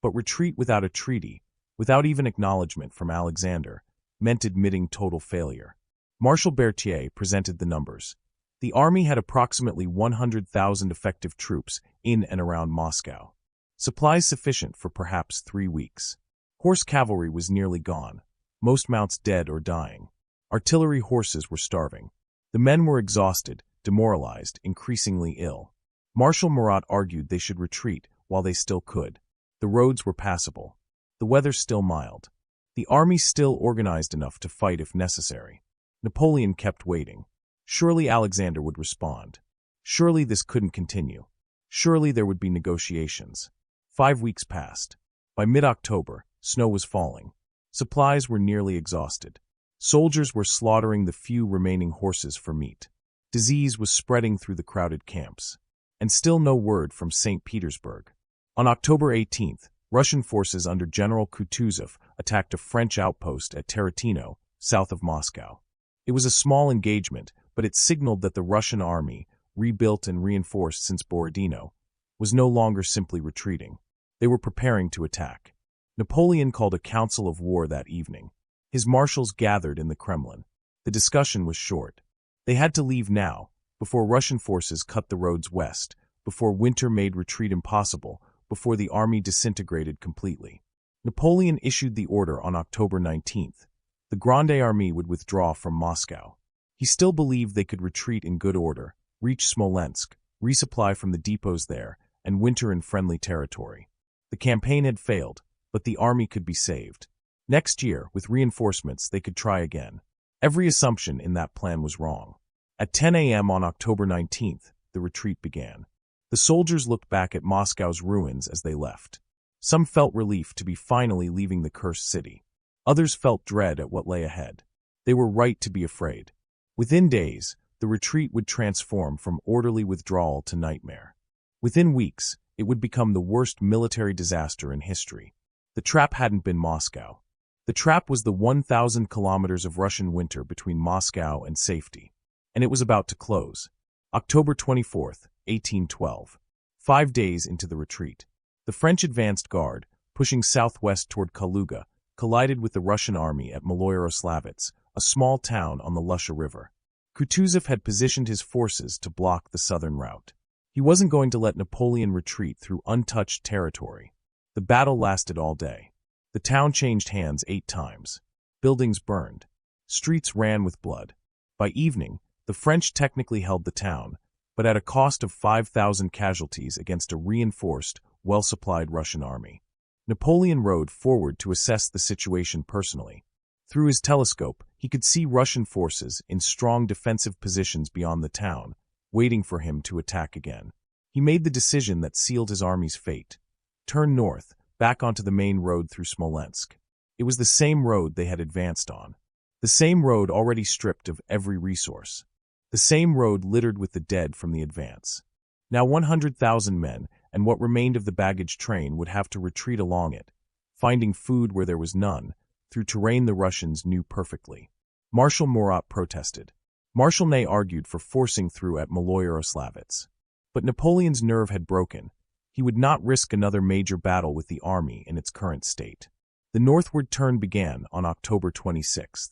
But retreat without a treaty, without even acknowledgement from Alexander, meant admitting total failure. Marshal Berthier presented the numbers. The army had approximately 100,000 effective troops in and around Moscow. Supplies sufficient for perhaps 3 weeks. Horse cavalry was nearly gone, most mounts dead or dying. Artillery horses were starving. The men were exhausted, demoralized, increasingly ill. Marshal Murat argued they should retreat while they still could. The roads were passable. The weather still mild. The army still organized enough to fight if necessary. Napoleon kept waiting. Surely Alexander would respond. Surely this couldn't continue. Surely there would be negotiations. 5 weeks passed. By mid-October, snow was falling. Supplies were nearly exhausted. Soldiers were slaughtering the few remaining horses for meat. Disease was spreading through the crowded camps. And still no word from St. Petersburg. On October 18th, Russian forces under General Kutuzov attacked a French outpost at Tarantino, south of Moscow. It was a small engagement, but it signaled that the Russian army, rebuilt and reinforced since Borodino, was no longer simply retreating. They were preparing to attack. Napoleon called a council of war that evening. His marshals gathered in the Kremlin. The discussion was short. They had to leave now, before Russian forces cut the roads west, before winter made retreat impossible, before the army disintegrated completely. Napoleon issued the order on October 19th. The Grande Armée would withdraw from Moscow. He still believed they could retreat in good order, reach Smolensk, resupply from the depots there, and winter in friendly territory. The campaign had failed, but the army could be saved. Next year, with reinforcements, they could try again. Every assumption in that plan was wrong. At 10 a.m. on October 19th, the retreat began. The soldiers looked back at Moscow's ruins as they left. Some felt relief to be finally leaving the cursed city. Others felt dread at what lay ahead. They were right to be afraid. Within days, the retreat would transform from orderly withdrawal to nightmare. Within weeks, it would become the worst military disaster in history. The trap hadn't been Moscow. The trap was the 1,000 kilometers of Russian winter between Moscow and safety. And it was about to close. October 24th, 1812. 5 days into the retreat. The French advanced guard, pushing southwest toward Kaluga, collided with the Russian army at Maloyaroslavets, a small town on the Lusha River. Kutuzov had positioned his forces to block the southern route. He wasn't going to let Napoleon retreat through untouched territory. The battle lasted all day. The town changed hands 8 times. Buildings burned. Streets ran with blood. By evening, the French technically held the town, but at a cost of 5,000 casualties against a reinforced, well-supplied Russian army. Napoleon rode forward to assess the situation personally. Through his telescope, he could see Russian forces in strong defensive positions beyond the town, waiting for him to attack again. He made the decision that sealed his army's fate. Turn north, back onto the main road through Smolensk. It was the same road they had advanced on. The same road already stripped of every resource. The same road littered with the dead from the advance. Now 100,000 men and what remained of the baggage train would have to retreat along it, finding food where there was none, through terrain the Russians knew perfectly. Marshal Murat protested. Marshal Ney argued for forcing through at Maloyaroslavets. But Napoleon's nerve had broken. He would not risk another major battle with the army in its current state. The northward turn began on October 26th,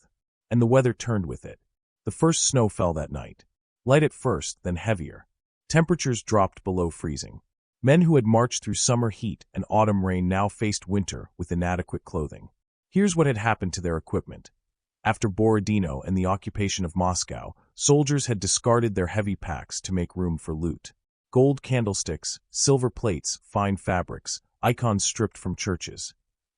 and the weather turned with it. The first snow fell that night. Light at first, then heavier. Temperatures dropped below freezing. Men who had marched through summer heat and autumn rain now faced winter with inadequate clothing. Here's what had happened to their equipment. After Borodino and the occupation of Moscow, soldiers had discarded their heavy packs to make room for loot. Gold candlesticks, silver plates, fine fabrics, icons stripped from churches.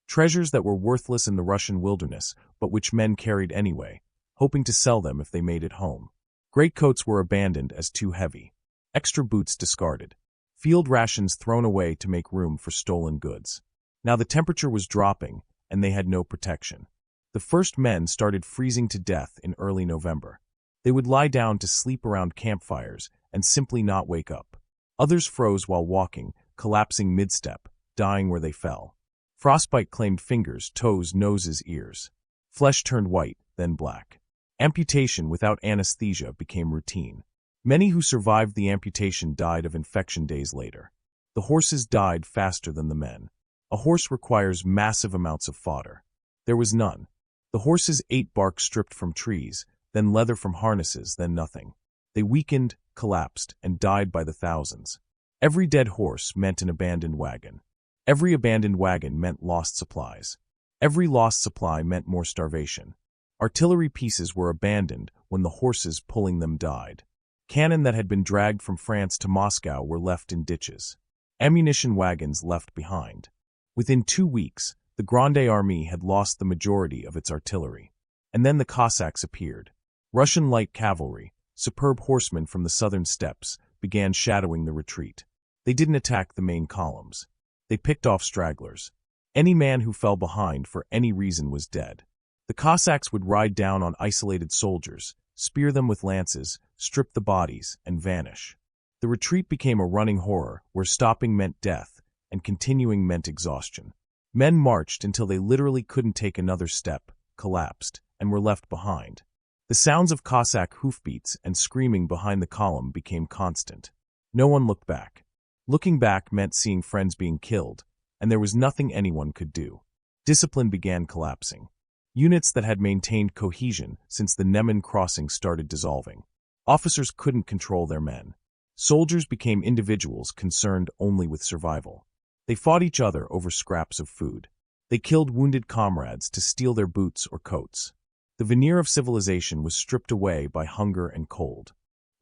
Treasures that were worthless in the Russian wilderness, but which men carried anyway, hoping to sell them if they made it home. Greatcoats were abandoned as too heavy. Extra boots discarded. Field rations thrown away to make room for stolen goods. Now the temperature was dropping, and they had no protection. The first men started freezing to death in early November. They would lie down to sleep around campfires and simply not wake up. Others froze while walking, collapsing mid-step, dying where they fell. Frostbite claimed fingers, toes, noses, ears. Flesh turned white, then black. Amputation without anesthesia became routine. Many who survived the amputation died of infection days later. The horses died faster than the men. A horse requires massive amounts of fodder. There was none. The horses ate bark stripped from trees, then leather from harnesses, then nothing. They weakened, collapsed, and died by the thousands. Every dead horse meant an abandoned wagon. Every abandoned wagon meant lost supplies. Every lost supply meant more starvation. Artillery pieces were abandoned when the horses pulling them died. Cannon that had been dragged from France to Moscow were left in ditches. Ammunition wagons left behind. Within 2 weeks, the Grande Armée had lost the majority of its artillery. And then the Cossacks appeared. Russian light cavalry, superb horsemen from the southern steppes, began shadowing the retreat. They didn't attack the main columns. They picked off stragglers. Any man who fell behind for any reason was dead. The Cossacks would ride down on isolated soldiers, spear them with lances, strip the bodies, and vanish. The retreat became a running horror where stopping meant death and continuing meant exhaustion. Men marched until they literally couldn't take another step, collapsed, and were left behind. The sounds of Cossack hoofbeats and screaming behind the column became constant. No one looked back. Looking back meant seeing friends being killed, and there was nothing anyone could do. Discipline began collapsing. Units that had maintained cohesion since the Neman crossing started dissolving. Officers couldn't control their men. Soldiers became individuals concerned only with survival. They fought each other over scraps of food. They killed wounded comrades to steal their boots or coats. The veneer of civilization was stripped away by hunger and cold.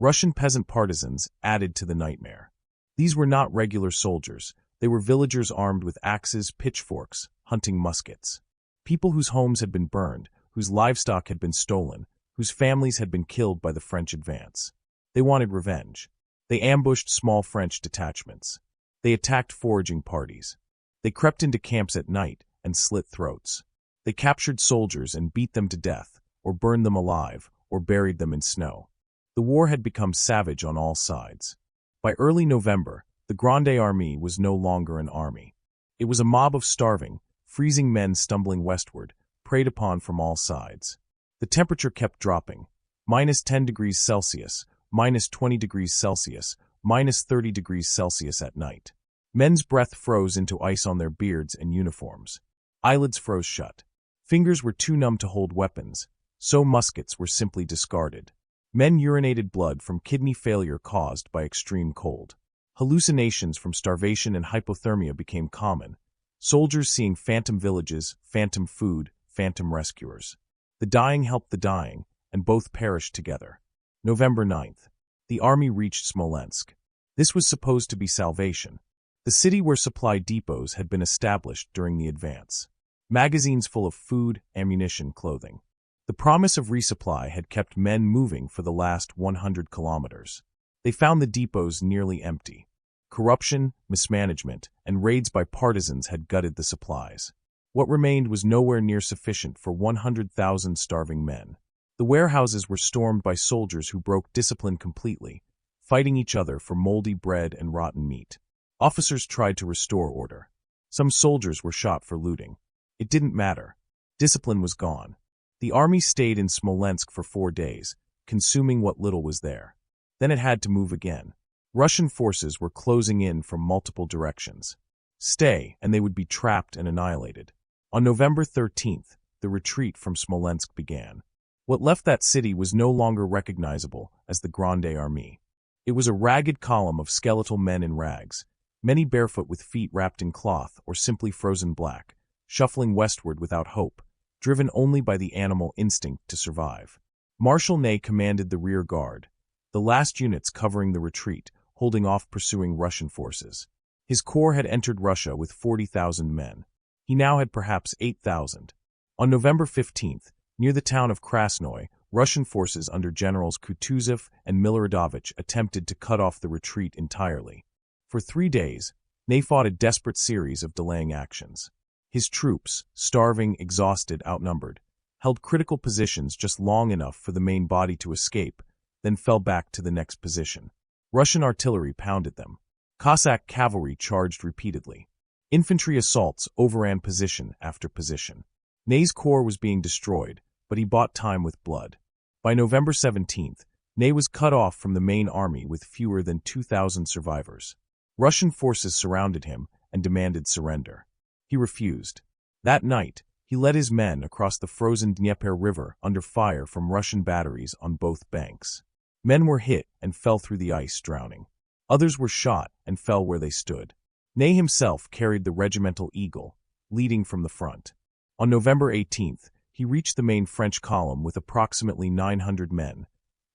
Russian peasant partisans added to the nightmare. These were not regular soldiers. They were villagers armed with axes, pitchforks, hunting muskets. People whose homes had been burned, whose livestock had been stolen, whose families had been killed by the French advance. They wanted revenge. They ambushed small French detachments. They attacked foraging parties. They crept into camps at night and slit throats. They captured soldiers and beat them to death, or burned them alive, or buried them in snow. The war had become savage on all sides. By early November, the Grande Armée was no longer an army. It was a mob of starving, freezing men stumbling westward, preyed upon from all sides. The temperature kept dropping, -10 degrees Celsius, -20 degrees Celsius, -30 degrees Celsius at night. Men's breath froze into ice on their beards and uniforms. Eyelids froze shut. Fingers were too numb to hold weapons, so muskets were simply discarded. Men urinated blood from kidney failure caused by extreme cold. Hallucinations from starvation and hypothermia became common. Soldiers seeing phantom villages, phantom food, phantom rescuers. The dying helped the dying, and both perished together. November 9th. The army reached Smolensk. This was supposed to be salvation. The city where supply depots had been established during the advance. Magazines full of food, ammunition, clothing. The promise of resupply had kept men moving for the last 100 kilometers. They found the depots nearly empty. Corruption, mismanagement, and raids by partisans had gutted the supplies. What remained was nowhere near sufficient for 100,000 starving men. The warehouses were stormed by soldiers who broke discipline completely, fighting each other for moldy bread and rotten meat. Officers tried to restore order. Some soldiers were shot for looting. It didn't matter. Discipline was gone. The army stayed in Smolensk for 4 days, consuming what little was there. Then it had to move again. Russian forces were closing in from multiple directions. Stay, and they would be trapped and annihilated. On November 13th, the retreat from Smolensk began. What left that city was no longer recognizable as the Grande Armée. It was a ragged column of skeletal men in rags, many barefoot with feet wrapped in cloth or simply frozen black, shuffling westward without hope, driven only by the animal instinct to survive. Marshal Ney commanded the rear guard, the last units covering the retreat, holding off pursuing Russian forces. His corps had entered Russia with 40,000 men. He now had perhaps 8,000. On November 15th, near the town of Krasnoy, Russian forces under Generals Kutuzov and Miloradovich attempted to cut off the retreat entirely. For 3 days, Ney fought a desperate series of delaying actions. His troops, starving, exhausted, outnumbered, held critical positions just long enough for the main body to escape, then fell back to the next position. Russian artillery pounded them. Cossack cavalry charged repeatedly. Infantry assaults overran position after position. Ney's corps was being destroyed, but he bought time with blood. By November 17th, Ney was cut off from the main army with fewer than 2,000 survivors. Russian forces surrounded him and demanded surrender. He refused. That night, he led his men across the frozen Dnieper River under fire from Russian batteries on both banks. Men were hit and fell through the ice, drowning. Others were shot and fell where they stood. Ney himself carried the regimental eagle, leading from the front. On November 18th, he reached the main French column with approximately 900 men,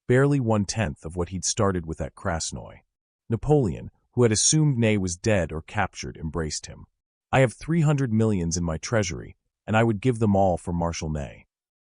barely 1/10 of what he'd started with at Krasnoye. Napoleon, who had assumed Ney was dead or captured, embraced him. "I have 300 millions in my treasury, and I would give them all for Marshal Ney."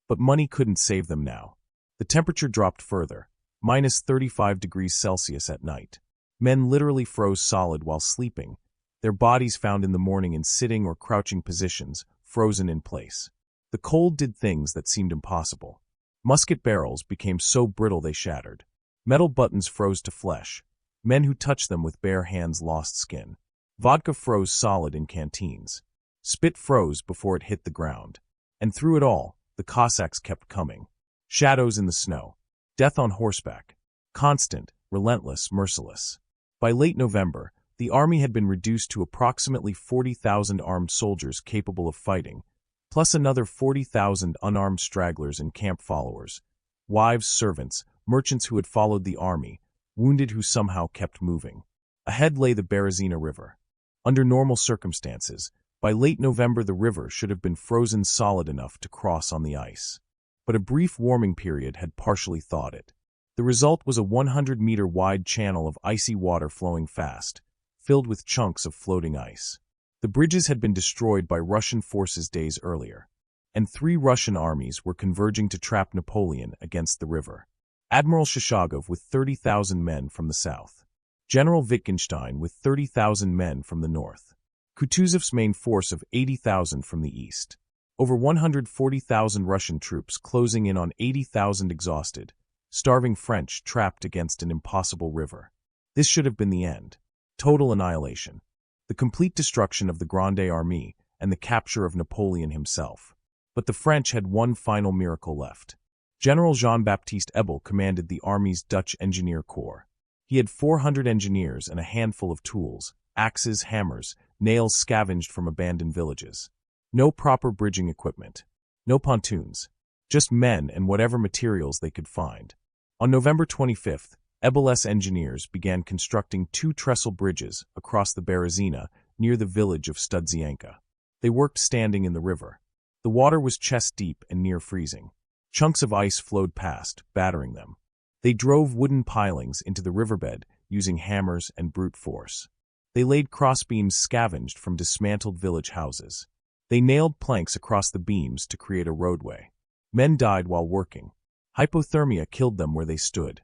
But money couldn't save them now. The temperature dropped further, -35°C at night. Men literally froze solid while sleeping, their bodies found in the morning in sitting or crouching positions, frozen in place. The cold did things that seemed impossible. Musket barrels became so brittle they shattered. Metal buttons froze to flesh. Men who touched them with bare hands lost skin. Vodka froze solid in canteens. Spit froze before it hit the ground. And through it all, the Cossacks kept coming. Shadows in the snow. Death on horseback. Constant, relentless, merciless. By late November, the army had been reduced to approximately 40,000 armed soldiers capable of fighting, plus another 40,000 unarmed stragglers and camp followers, wives, servants, merchants who had followed the army, wounded who somehow kept moving. Ahead lay the Berezina River. Under normal circumstances, by late November the river should have been frozen solid enough to cross on the ice. But a brief warming period had partially thawed it. The result was a 100-meter-wide channel of icy water flowing fast, filled with chunks of floating ice. The bridges had been destroyed by Russian forces days earlier, and 3 Russian armies were converging to trap Napoleon against the river. Admiral Shishagov with 30,000 men from the south. General Wittgenstein with 30,000 men from the north. Kutuzov's main force of 80,000 from the east. Over 140,000 Russian troops closing in on 80,000 exhausted, starving French trapped against an impossible river. This should have been the end. Total annihilation. The complete destruction of the Grande Armée and the capture of Napoleon himself. But the French had one final miracle left. General Jean-Baptiste Ebel commanded the army's Dutch engineer corps. He had 400 engineers and a handful of tools, axes, hammers, nails scavenged from abandoned villages. No proper bridging equipment. No pontoons. Just men and whatever materials they could find. On November 25th, Ebel's engineers began constructing 2 trestle bridges across the Berezina near the village of Studzianka. They worked standing in the river. The water was chest-deep and near freezing. Chunks of ice flowed past, battering them. They drove wooden pilings into the riverbed using hammers and brute force. They laid crossbeams scavenged from dismantled village houses. They nailed planks across the beams to create a roadway. Men died while working. Hypothermia killed them where they stood.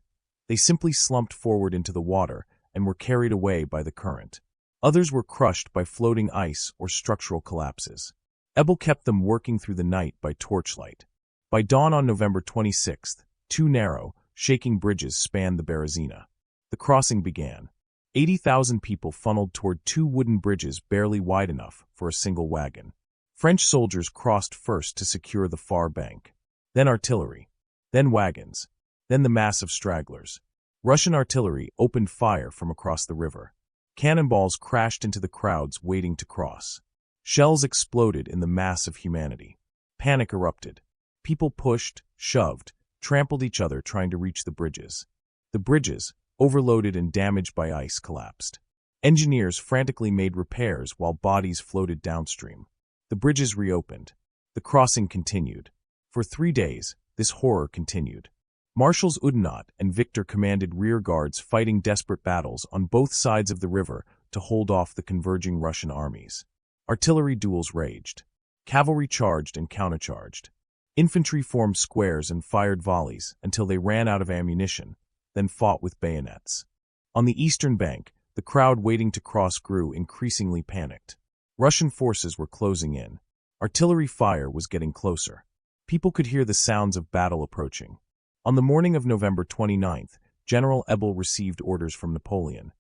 They simply slumped forward into the water and were carried away by the current. Others were crushed by floating ice or structural collapses. Ebel kept them working through the night by torchlight. By dawn on November 26th, 2 narrow, shaking bridges spanned the Berezina. The crossing began. 80,000 people funneled toward 2 wooden bridges barely wide enough for a single wagon. French soldiers crossed first to secure the far bank. Then artillery. Then wagons. Then the mass of stragglers. Russian artillery opened fire from across the river. Cannonballs crashed into the crowds waiting to cross. Shells exploded in the mass of humanity. Panic erupted. People pushed, shoved, trampled each other trying to reach the bridges. The bridges, overloaded and damaged by ice, collapsed. Engineers frantically made repairs while bodies floated downstream. The bridges reopened. The crossing continued. For 3 days, this horror continued. Marshals Oudinot and Victor commanded rear guards fighting desperate battles on both sides of the river to hold off the converging Russian armies. Artillery duels raged. Cavalry charged and countercharged. Infantry formed squares and fired volleys until they ran out of ammunition, then fought with bayonets. On the eastern bank, the crowd waiting to cross grew increasingly panicked. Russian forces were closing in. Artillery fire was getting closer. People could hear the sounds of battle approaching. On the morning of November 29th, General Ebel received orders from Napoleon.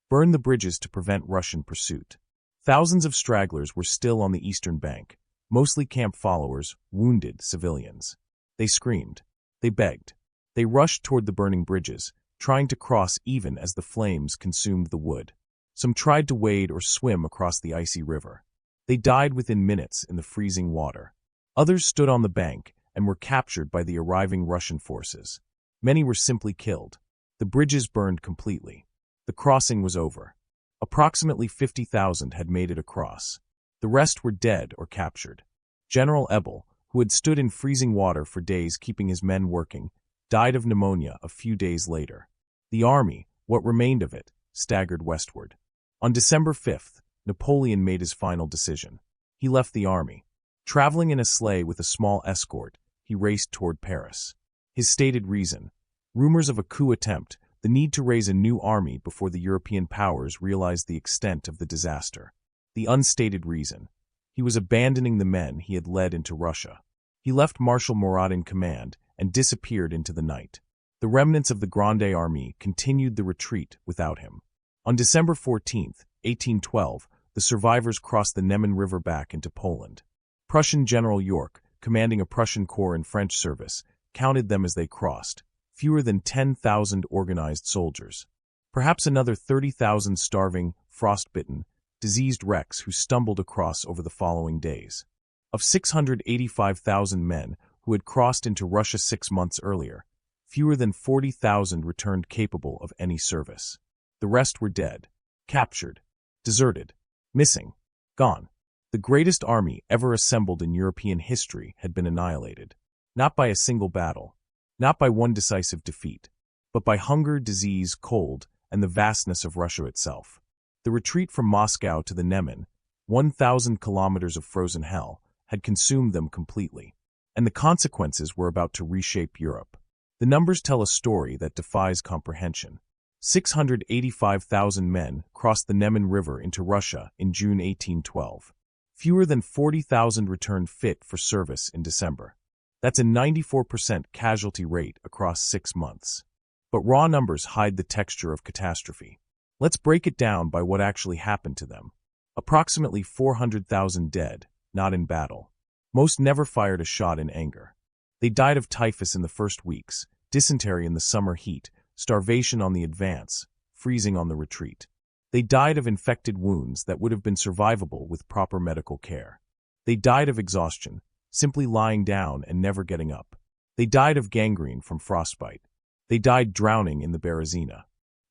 Burn the bridges to prevent Russian pursuit. Thousands of stragglers were still on the eastern bank, mostly camp followers, wounded civilians. They screamed. They begged. They rushed toward the burning bridges, trying to cross even as the flames consumed the wood. Some tried to wade or swim across the icy river. They died within minutes in the freezing water. Others stood on the bank and were captured by the arriving Russian forces. Many were simply killed. The bridges burned completely. The crossing was over. Approximately 50,000 had made it across. The rest were dead or captured. General Ebel, who had stood in freezing water for days keeping his men working, died of pneumonia a few days later. The army, what remained of it, staggered westward. On December 5th, Napoleon made his final decision. He left the army. Traveling in a sleigh with a small escort, he raced toward Paris. His stated reason: rumors of a coup attempt, the need to raise a new army before the European powers realized the extent of the disaster. The unstated reason: he was abandoning the men he had led into Russia. He left Marshal Murat in command and disappeared into the night. The remnants of the Grande Armée continued the retreat without him. On December 14, 1812, the survivors crossed the Neman River back into Poland. Prussian General York, commanding a Prussian corps in French service, counted them as they crossed: fewer than 10,000 organized soldiers. Perhaps another 30,000 starving, frostbitten, diseased wrecks who stumbled across over the following days. Of 685,000 men who had crossed into Russia 6 months earlier, fewer than 40,000 returned capable of any service. The rest were dead, captured, deserted, missing, gone. The greatest army ever assembled in European history had been annihilated, not by a single battle, not by one decisive defeat, but by hunger, disease, cold, and the vastness of Russia itself. The retreat from Moscow to the Neman, 1,000 kilometers of frozen hell, had consumed them completely, and the consequences were about to reshape Europe. The numbers tell a story that defies comprehension. 685,000 men crossed the Neman River into Russia in June 1812. Fewer than 40,000 returned fit for service in December. That's a 94% casualty rate across 6 months. But raw numbers hide the texture of catastrophe. Let's break it down by what actually happened to them. Approximately 400,000 dead, not in battle. Most never fired a shot in anger. They died of typhus in the first weeks, dysentery in the summer heat, starvation on the advance, freezing on the retreat. They died of infected wounds that would have been survivable with proper medical care. They died of exhaustion, simply lying down and never getting up. They died of gangrene from frostbite. They died drowning in the Berezina.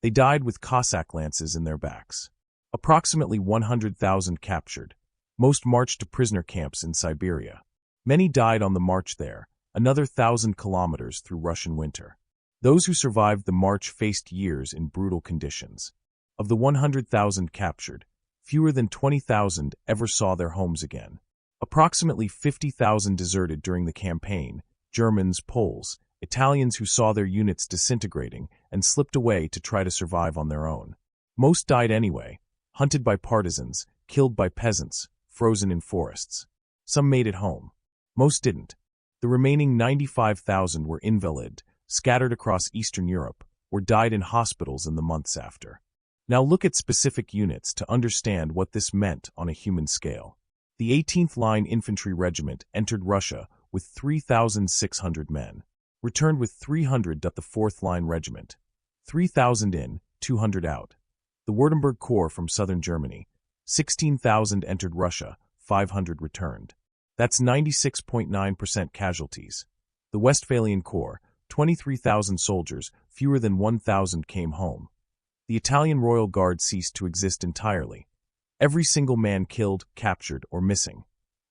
They died with Cossack lances in their backs. Approximately 100,000 captured. Most marched to prisoner camps in Siberia. Many died on the march there, another 1,000 kilometers through Russian winter. Those who survived the march faced years in brutal conditions. Of the 100,000 captured, fewer than 20,000 ever saw their homes again. Approximately 50,000 deserted during the campaign: Germans, Poles, Italians who saw their units disintegrating and slipped away to try to survive on their own. Most died anyway, hunted by partisans, killed by peasants, frozen in forests. Some made it home. Most didn't. The remaining 95,000 were invalid, scattered across Eastern Europe, or died in hospitals in the months after. Now look at specific units to understand what this meant on a human scale. The 18th Line Infantry Regiment entered Russia with 3,600 men, returned with 300. The 4th Line Regiment, 3,000 in, 200 out. The Württemberg Corps from southern Germany, 16,000 entered Russia, 500 returned. That's 96.9% casualties. The Westphalian Corps, 23,000 soldiers, fewer than 1,000 came home. The Italian Royal Guard ceased to exist entirely. Every single man killed, captured, or missing.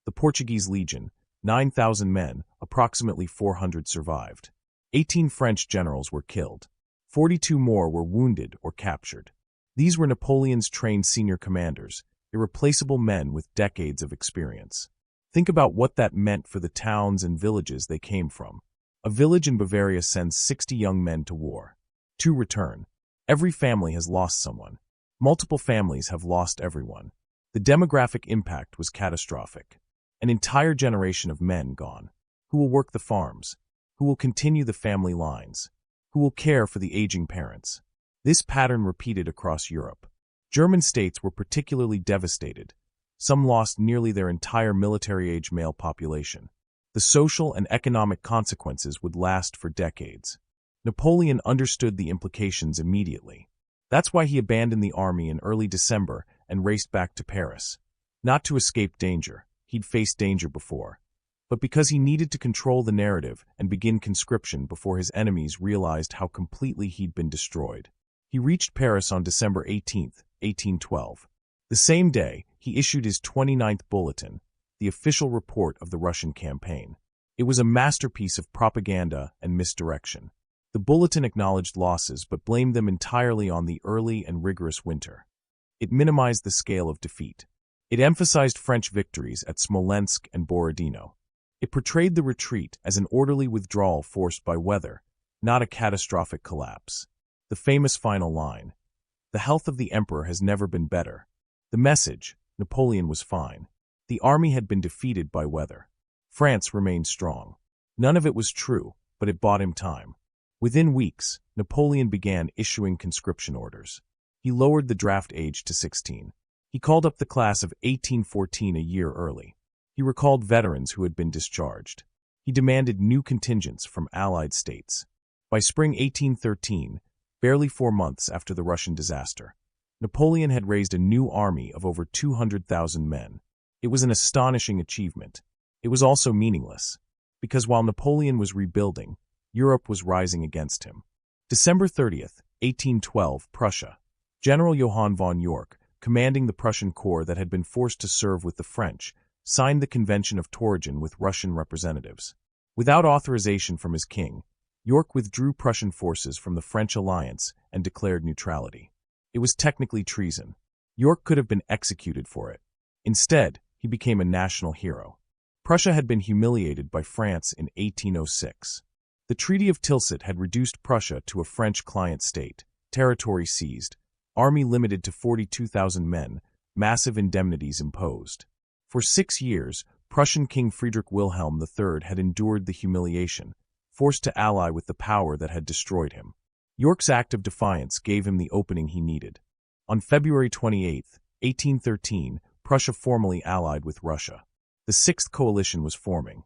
The Portuguese Legion, 9,000 men, approximately 400 survived. 18 French generals were killed. 42 more were wounded or captured. These were Napoleon's trained senior commanders, irreplaceable men with decades of experience. Think about what that meant for the towns and villages they came from. A village in Bavaria sends 60 young men to war. 2 return. Every family has lost someone. Multiple families have lost everyone. The demographic impact was catastrophic. An entire generation of men gone. Who will work the farms? Who will continue the family lines? Who will care for the aging parents? This pattern repeated across Europe. German states were particularly devastated. Some lost nearly their entire military-age male population. The social and economic consequences would last for decades. Napoleon understood the implications immediately. That's why he abandoned the army in early December and raced back to Paris. Not to escape danger, he'd faced danger before, but because he needed to control the narrative and begin conscription before his enemies realized how completely he'd been destroyed. He reached Paris on December 18, 1812. The same day, he issued his 29th bulletin, the official report of the Russian campaign. It was a masterpiece of propaganda and misdirection. The bulletin acknowledged losses but blamed them entirely on the early and rigorous winter. It minimized the scale of defeat. It emphasized French victories at Smolensk and Borodino. It portrayed the retreat as an orderly withdrawal forced by weather, not a catastrophic collapse. The famous final line, "The health of the emperor has never been better." The message, Napoleon was fine. The army had been defeated by weather. France remained strong. None of it was true, but it bought him time. Within weeks, Napoleon began issuing conscription orders. He lowered the draft age to 16. He called up the class of 1814 a year early. He recalled veterans who had been discharged. He demanded new contingents from Allied states. By spring 1813, barely 4 months after the Russian disaster, Napoleon had raised a new army of over 200,000 men. It was an astonishing achievement. It was also meaningless, because while Napoleon was rebuilding, Europe was rising against him. December 30th, 1812, Prussia. General Johann von York, commanding the Prussian corps that had been forced to serve with the French, signed the Convention of Torgau with Russian representatives. Without authorization from his king, York withdrew Prussian forces from the French alliance and declared neutrality. It was technically treason. York could have been executed for it. Instead, he became a national hero. Prussia had been humiliated by France in 1806. The Treaty of Tilsit had reduced Prussia to a French client state, territory seized, army limited to 42,000 men, massive indemnities imposed. For 6 years, Prussian King Friedrich Wilhelm III had endured the humiliation, forced to ally with the power that had destroyed him. York's act of defiance gave him the opening he needed. On February 28, 1813, Prussia formally allied with Russia. The Sixth Coalition was forming.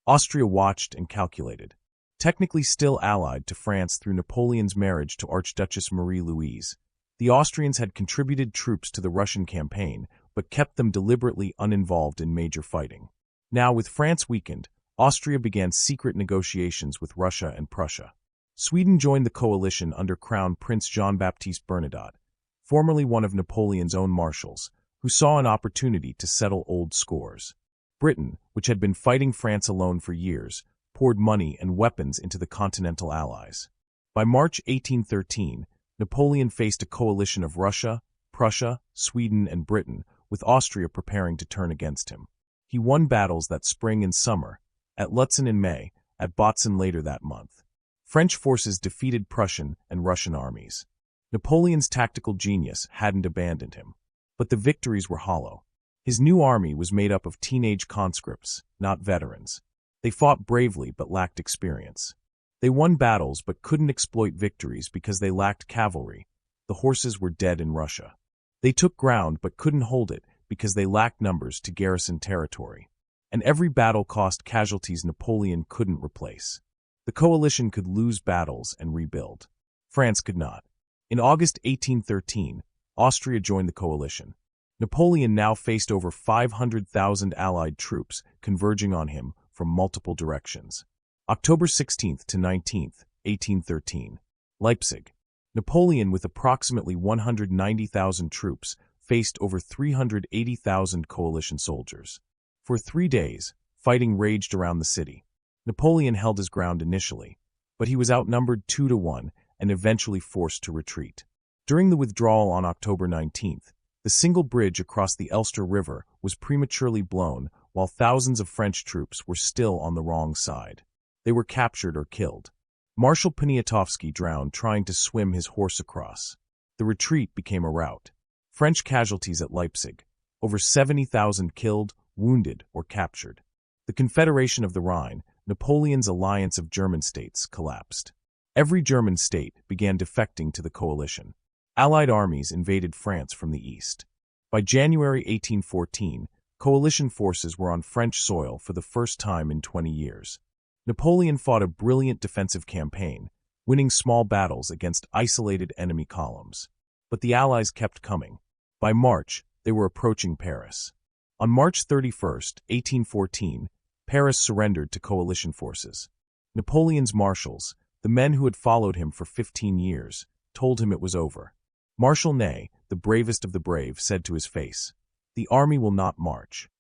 Austria watched and calculated. Technically still allied to France through Napoleon's marriage to Archduchess Marie-Louise, the Austrians had contributed troops to the Russian campaign, but kept them deliberately uninvolved in major fighting. Now, with France weakened, Austria began secret negotiations with Russia and Prussia. Sweden joined the coalition under Crown Prince Jean-Baptiste Bernadotte, formerly one of Napoleon's own marshals, who saw an opportunity to settle old scores. Britain, which had been fighting France alone for years, poured money and weapons into the Continental Allies. By March 1813, Napoleon faced a coalition of Russia, Prussia, Sweden, and Britain, with Austria preparing to turn against him. He won battles that spring and summer, at Lutzen in May, at Botzen later that month. French forces defeated Prussian and Russian armies. Napoleon's tactical genius hadn't abandoned him. But the victories were hollow. His new army was made up of teenage conscripts, not veterans. They fought bravely but lacked experience. They won battles but couldn't exploit victories because they lacked cavalry. The horses were dead in Russia. They took ground but couldn't hold it because they lacked numbers to garrison territory. And every battle cost casualties Napoleon couldn't replace. The coalition could lose battles and rebuild. France could not. In August 1813, Austria joined the coalition. Napoleon now faced over 500,000 Allied troops converging on him from multiple directions. October 16th to 19th, 1813. Leipzig. Napoleon, with approximately 190,000 troops, faced over 380,000 coalition soldiers. For 3 days, fighting raged around the city. Napoleon held his ground initially, but he was outnumbered 2-1 and eventually forced to retreat. During the withdrawal on October 19th, the single bridge across the Elster River was prematurely blown while thousands of French troops were still on the wrong side. They were captured or killed. Marshal Poniatowski drowned trying to swim his horse across. The retreat became a rout. French casualties at Leipzig, over 70,000 killed, wounded, or captured. The Confederation of the Rhine, Napoleon's alliance of German states, collapsed. Every German state began defecting to the coalition. Allied armies invaded France from the east. By January 1814, coalition forces were on French soil for the first time in 20 years. Napoleon fought a brilliant defensive campaign, winning small battles against isolated enemy columns. But the Allies kept coming. By March, they were approaching Paris. On March 31st, 1814, Paris surrendered to coalition forces. Napoleon's marshals, the men who had followed him for 15 years, told him it was over. Marshal Ney, the bravest of the brave, said to his face, "The army will not march."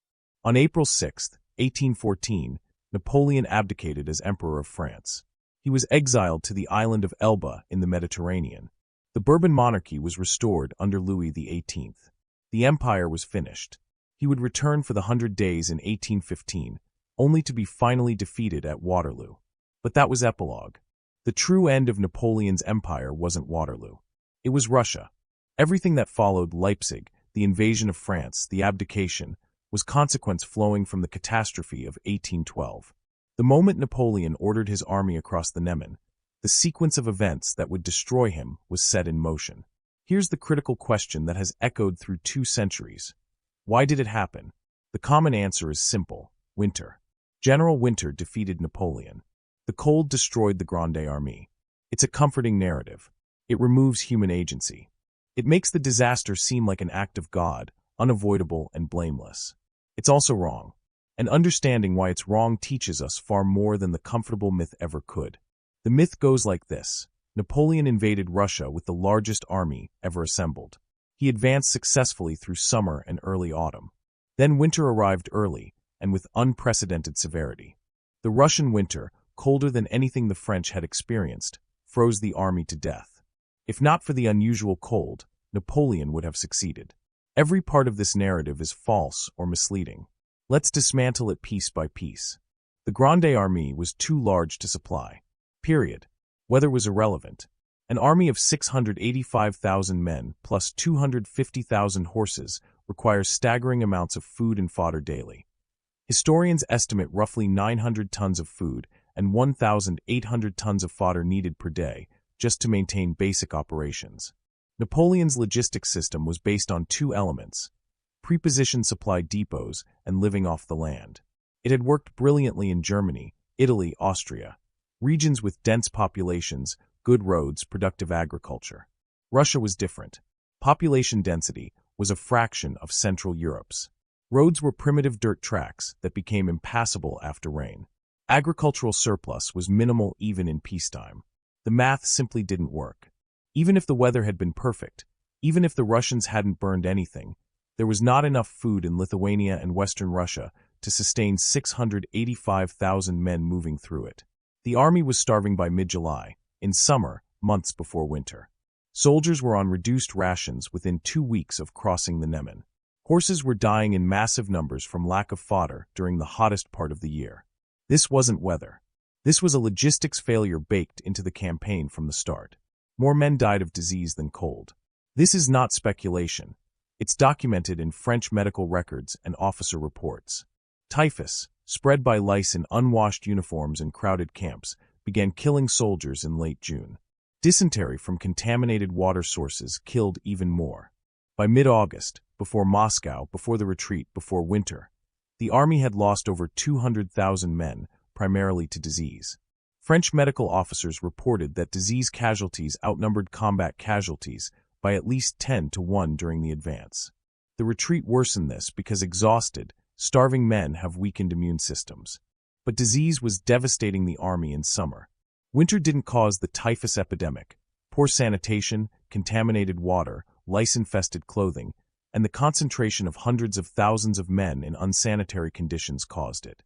On April 6, 1814, Napoleon abdicated as Emperor of France. He was exiled to the island of Elba in the Mediterranean. The Bourbon monarchy was restored under Louis XVIII. The empire was finished. He would return for the 100 Days in 1815, only to be finally defeated at Waterloo. But that was epilogue. The true end of Napoleon's empire wasn't Waterloo. It was Russia. Everything that followed Leipzig, the invasion of France, the abdication, was consequence flowing from the catastrophe of 1812. The moment Napoleon ordered his army across the Neman, the sequence of events that would destroy him was set in motion. Here's the critical question that has echoed through 2 centuries. Why did it happen? The common answer is simple: winter. General Winter defeated Napoleon. The cold destroyed the Grande Armée. It's a comforting narrative. It removes human agency. It makes the disaster seem like an act of God, unavoidable and blameless. It's also wrong. And understanding why it's wrong teaches us far more than the comfortable myth ever could. The myth goes like this. Napoleon invaded Russia with the largest army ever assembled. He advanced successfully through summer and early autumn. Then winter arrived early, and with unprecedented severity. The Russian winter, colder than anything the French had experienced, froze the army to death. If not for the unusual cold, Napoleon would have succeeded. Every part of this narrative is false or misleading. Let's dismantle it piece by piece. The Grande Armée was too large to supply. Period. Weather was irrelevant. An army of 685,000 men plus 250,000 horses requires staggering amounts of food and fodder daily. Historians estimate roughly 900 tons of food and 1,800 tons of fodder needed per day just to maintain basic operations. Napoleon's logistics system was based on 2 elements: prepositioned supply depots and living off the land. It had worked brilliantly in Germany, Italy, Austria, regions with dense populations, good roads, productive agriculture. Russia was different. Population density was a fraction of Central Europe's. Roads were primitive dirt tracks that became impassable after rain. Agricultural surplus was minimal even in peacetime. The math simply didn't work. Even if the weather had been perfect, even if the Russians hadn't burned anything, there was not enough food in Lithuania and Western Russia to sustain 685,000 men moving through it. The army was starving by mid-July, in summer, months before winter. Soldiers were on reduced rations within 2 weeks of crossing the Neman. Horses were dying in massive numbers from lack of fodder during the hottest part of the year. This wasn't weather. This was a logistics failure baked into the campaign from the start. More men died of disease than cold. This is not speculation. It's documented in French medical records and officer reports. Typhus, spread by lice in unwashed uniforms and crowded camps, began killing soldiers in late June. Dysentery from contaminated water sources killed even more. By mid-August, before Moscow, before the retreat, before winter, the army had lost over 200,000 men, primarily to disease. French medical officers reported that disease casualties outnumbered combat casualties by at least 10 to 1 during the advance. The retreat worsened this because exhausted, starving men have weakened immune systems. But disease was devastating the army in summer. Winter didn't cause the typhus epidemic. Poor sanitation, contaminated water, lice-infested clothing, and the concentration of hundreds of thousands of men in unsanitary conditions caused it.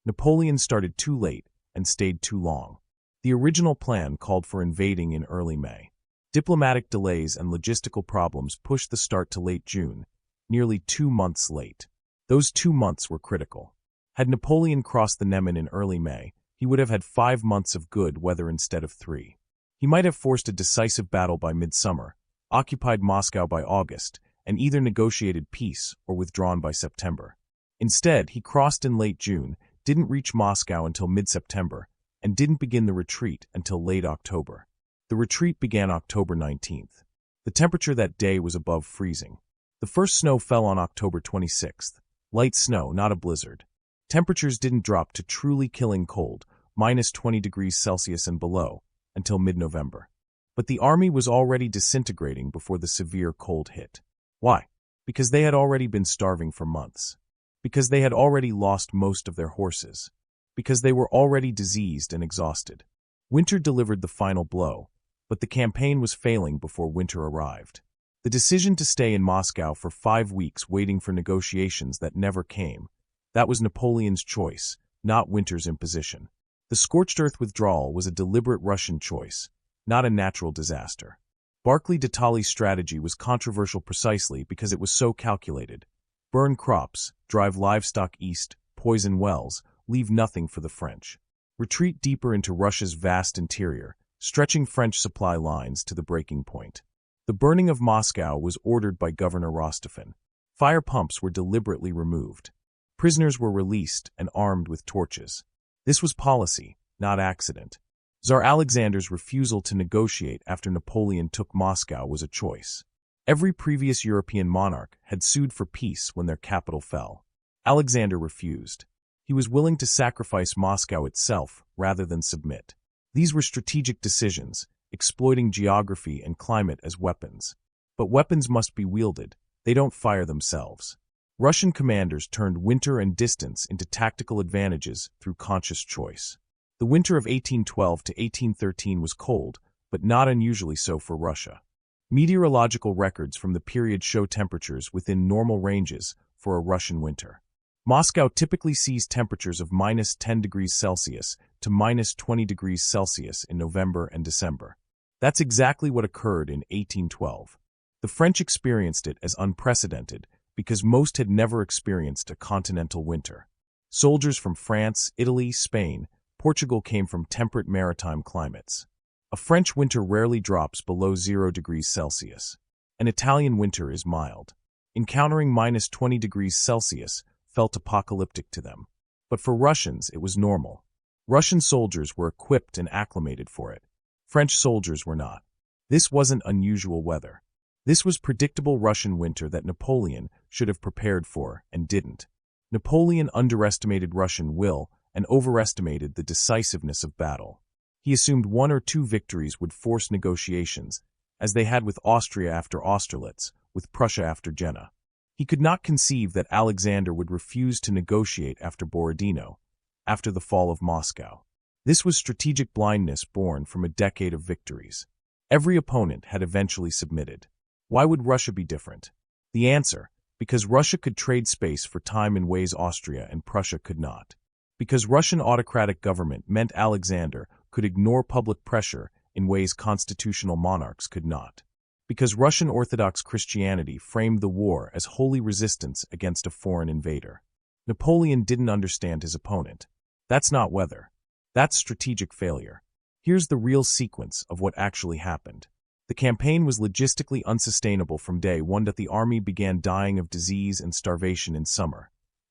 Napoleon started too late and stayed too long. The original plan called for invading in early May. Diplomatic delays and logistical problems pushed the start to late June, nearly 2 months late. Those 2 months were critical. Had Napoleon crossed the Neman in early May, he would have had 5 months of good weather instead of 3. He might have forced a decisive battle by midsummer, occupied Moscow by August, and either negotiated peace or withdrawn by September. Instead, he crossed in late June, didn't reach Moscow until mid-September, and didn't begin the retreat until late October. The retreat began October 19th. The temperature that day was above freezing. The first snow fell on October 26th. Light snow, not a blizzard. Temperatures didn't drop to truly killing cold, minus 20 degrees Celsius and below, until mid-November. But the army was already disintegrating before the severe cold hit. Why? Because they had already been starving for months. Because they had already lost most of their horses. Because they were already diseased and exhausted. Winter delivered the final blow, but the campaign was failing before winter arrived. The decision to stay in Moscow for 5 weeks waiting for negotiations that never came, that was Napoleon's choice, not winter's imposition. The Scorched Earth withdrawal was a deliberate Russian choice, not a natural disaster. Barclay de Tolly's strategy was controversial precisely because it was so calculated. Burn crops, drive livestock east, poison wells, leave nothing for the French. Retreat deeper into Russia's vast interior, stretching French supply lines to the breaking point. The burning of Moscow was ordered by Governor Rostophin. Fire pumps were deliberately removed. Prisoners were released and armed with torches. This was policy, not accident. Tsar Alexander's refusal to negotiate after Napoleon took Moscow was a choice. Every previous European monarch had sued for peace when their capital fell. Alexander refused. He was willing to sacrifice Moscow itself rather than submit. These were strategic decisions, exploiting geography and climate as weapons. But weapons must be wielded. They don't fire themselves. Russian commanders turned winter and distance into tactical advantages through conscious choice. The winter of 1812 to 1813 was cold, but not unusually so for Russia. Meteorological records from the period show temperatures within normal ranges for a Russian winter. Moscow typically sees temperatures of -10 degrees Celsius to -20 degrees Celsius in November and December. That's exactly what occurred in 1812. The French experienced it as unprecedented because most had never experienced a continental winter. Soldiers from France, Italy, Spain, Portugal came from temperate maritime climates. A French winter rarely drops below 0 degrees Celsius. An Italian winter is mild. Encountering -20 degrees Celsius felt apocalyptic to them. But for Russians, it was normal. Russian soldiers were equipped and acclimated for it. French soldiers were not. This wasn't unusual weather. This was predictable Russian winter that Napoleon should have prepared for and didn't. Napoleon underestimated Russian will and overestimated the decisiveness of battle. He assumed 1 or 2 victories would force negotiations, as they had with Austria after Austerlitz, with Prussia after Jena. He could not conceive that Alexander would refuse to negotiate after Borodino, after the fall of Moscow. This was strategic blindness born from a decade of victories. Every opponent had eventually submitted. Why would Russia be different? The answer, because Russia could trade space for time in ways Austria and Prussia could not. Because Russian autocratic government meant Alexander could ignore public pressure in ways constitutional monarchs could not. Because Russian Orthodox Christianity framed the war as holy resistance against a foreign invader. Napoleon didn't understand his opponent. That's not weather. That's strategic failure. Here's the real sequence of what actually happened. The campaign was logistically unsustainable from day one that the army began dying of disease and starvation in summer.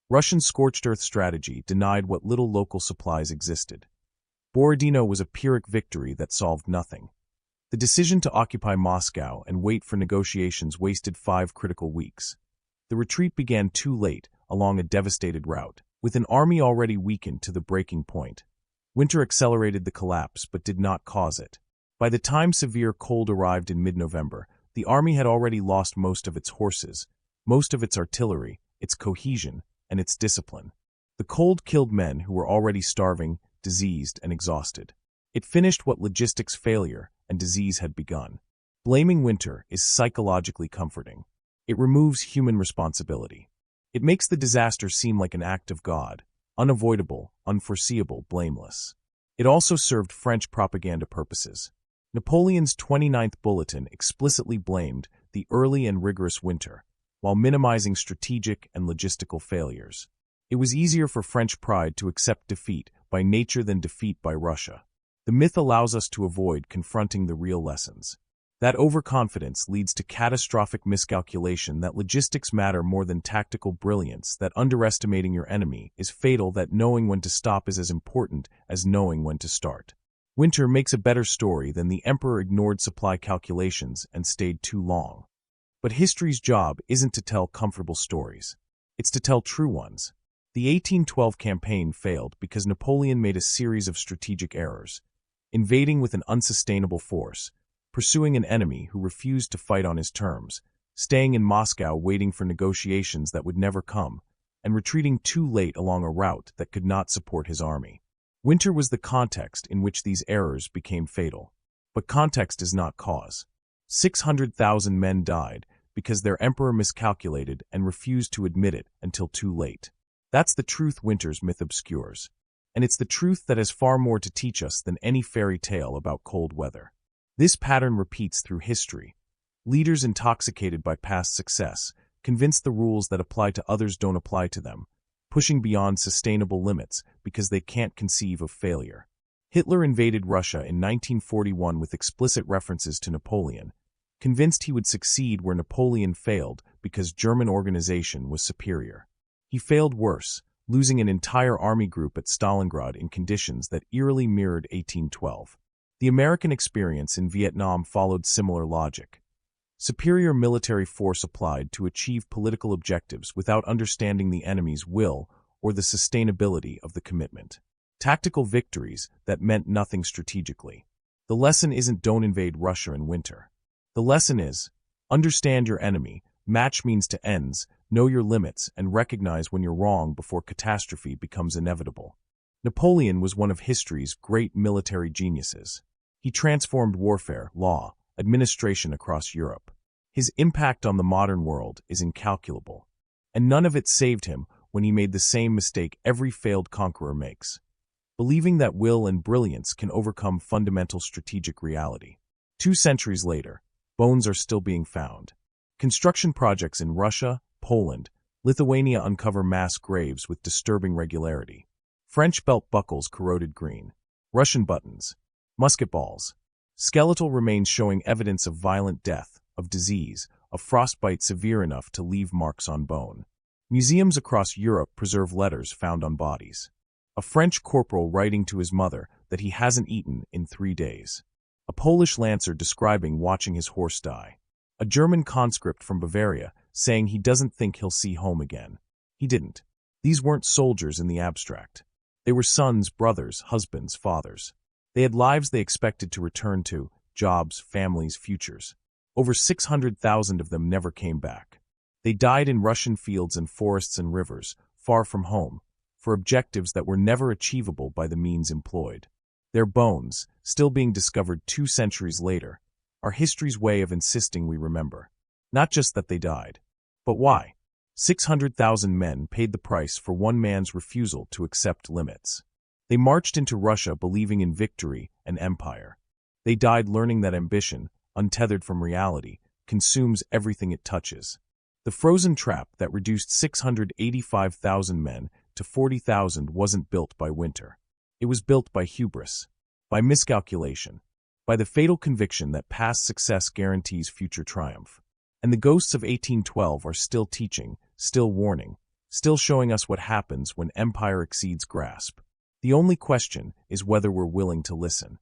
Russian scorched earth strategy denied what little local supplies existed. Borodino was a Pyrrhic victory that solved nothing. The decision to occupy Moscow and wait for negotiations wasted 5 critical weeks. The retreat began too late, along a devastated route, with an army already weakened to the breaking point. Winter accelerated the collapse but did not cause it. By the time severe cold arrived in mid-November, the army had already lost most of its horses, most of its artillery, its cohesion, and its discipline. The cold killed men who were already starving, diseased, and exhausted. It finished what logistics failure and disease had begun. Blaming winter is psychologically comforting. It removes human responsibility. It makes the disaster seem like an act of God, unavoidable, unforeseeable, blameless. It also served French propaganda purposes. Napoleon's 29th bulletin explicitly blamed the early and rigorous winter, while minimizing strategic and logistical failures. It was easier for French pride to accept defeat by nature than defeat by Russia. The myth allows us to avoid confronting the real lessons. That overconfidence leads to catastrophic miscalculation, that logistics matter more than tactical brilliance, that underestimating your enemy is fatal, that knowing when to stop is as important as knowing when to start. Winter makes a better story than the emperor ignored supply calculations and stayed too long. But history's job isn't to tell comfortable stories. It's to tell true ones. The 1812 campaign failed because Napoleon made a series of strategic errors. Invading with an unsustainable force, pursuing an enemy who refused to fight on his terms, staying in Moscow waiting for negotiations that would never come, and retreating too late along a route that could not support his army. Winter was the context in which these errors became fatal. But context is not cause. 600,000 men died because their emperor miscalculated and refused to admit it until too late. That's the truth Winter's myth obscures. And it's the truth that has far more to teach us than any fairy tale about cold weather. This pattern repeats through history. Leaders intoxicated by past success, convinced the rules that apply to others don't apply to them, pushing beyond sustainable limits because they can't conceive of failure. Hitler invaded Russia in 1941 with explicit references to Napoleon, convinced he would succeed where Napoleon failed because German organization was superior. He failed worse, losing an entire army group at Stalingrad in conditions that eerily mirrored 1812. The American experience in Vietnam followed similar logic. Superior military force applied to achieve political objectives without understanding the enemy's will or the sustainability of the commitment. Tactical victories that meant nothing strategically. The lesson isn't don't invade Russia in winter. The lesson is, understand your enemy, match means to ends, know your limits, and recognize when you're wrong before catastrophe becomes inevitable. Napoleon was one of history's great military geniuses. He transformed warfare, law, administration across Europe. His impact on the modern world is incalculable. And none of it saved him when he made the same mistake every failed conqueror makes. Believing that will and brilliance can overcome fundamental strategic reality. 2 centuries later, bones are still being found. Construction projects in Russia, Poland, Lithuania uncover mass graves with disturbing regularity. French belt buckles corroded green. Russian buttons. Musket balls. Skeletal remains showing evidence of violent death, of disease, of frostbite severe enough to leave marks on bone. Museums across Europe preserve letters found on bodies. A French corporal writing to his mother that he hasn't eaten in 3 days. A Polish lancer describing watching his horse die. A German conscript from Bavaria saying he doesn't think he'll see home again. He didn't. These weren't soldiers in the abstract. They were sons, brothers, husbands, fathers. They had lives they expected to return to, jobs, families, futures. Over 600,000 of them never came back. They died in Russian fields and forests and rivers, far from home, for objectives that were never achievable by the means employed. Their bones, still being discovered 2 centuries later, are history's way of insisting we remember. Not just that they died, but why. 600,000 men paid the price for one man's refusal to accept limits. They marched into Russia believing in victory and empire. They died learning that ambition, untethered from reality, consumes everything it touches. The frozen trap that reduced 685,000 men to 40,000 wasn't built by winter. It was built by hubris, by miscalculation, by the fatal conviction that past success guarantees future triumph. And the ghosts of 1812 are still teaching, still warning, still showing us what happens when empire exceeds grasp. The only question is whether we're willing to listen.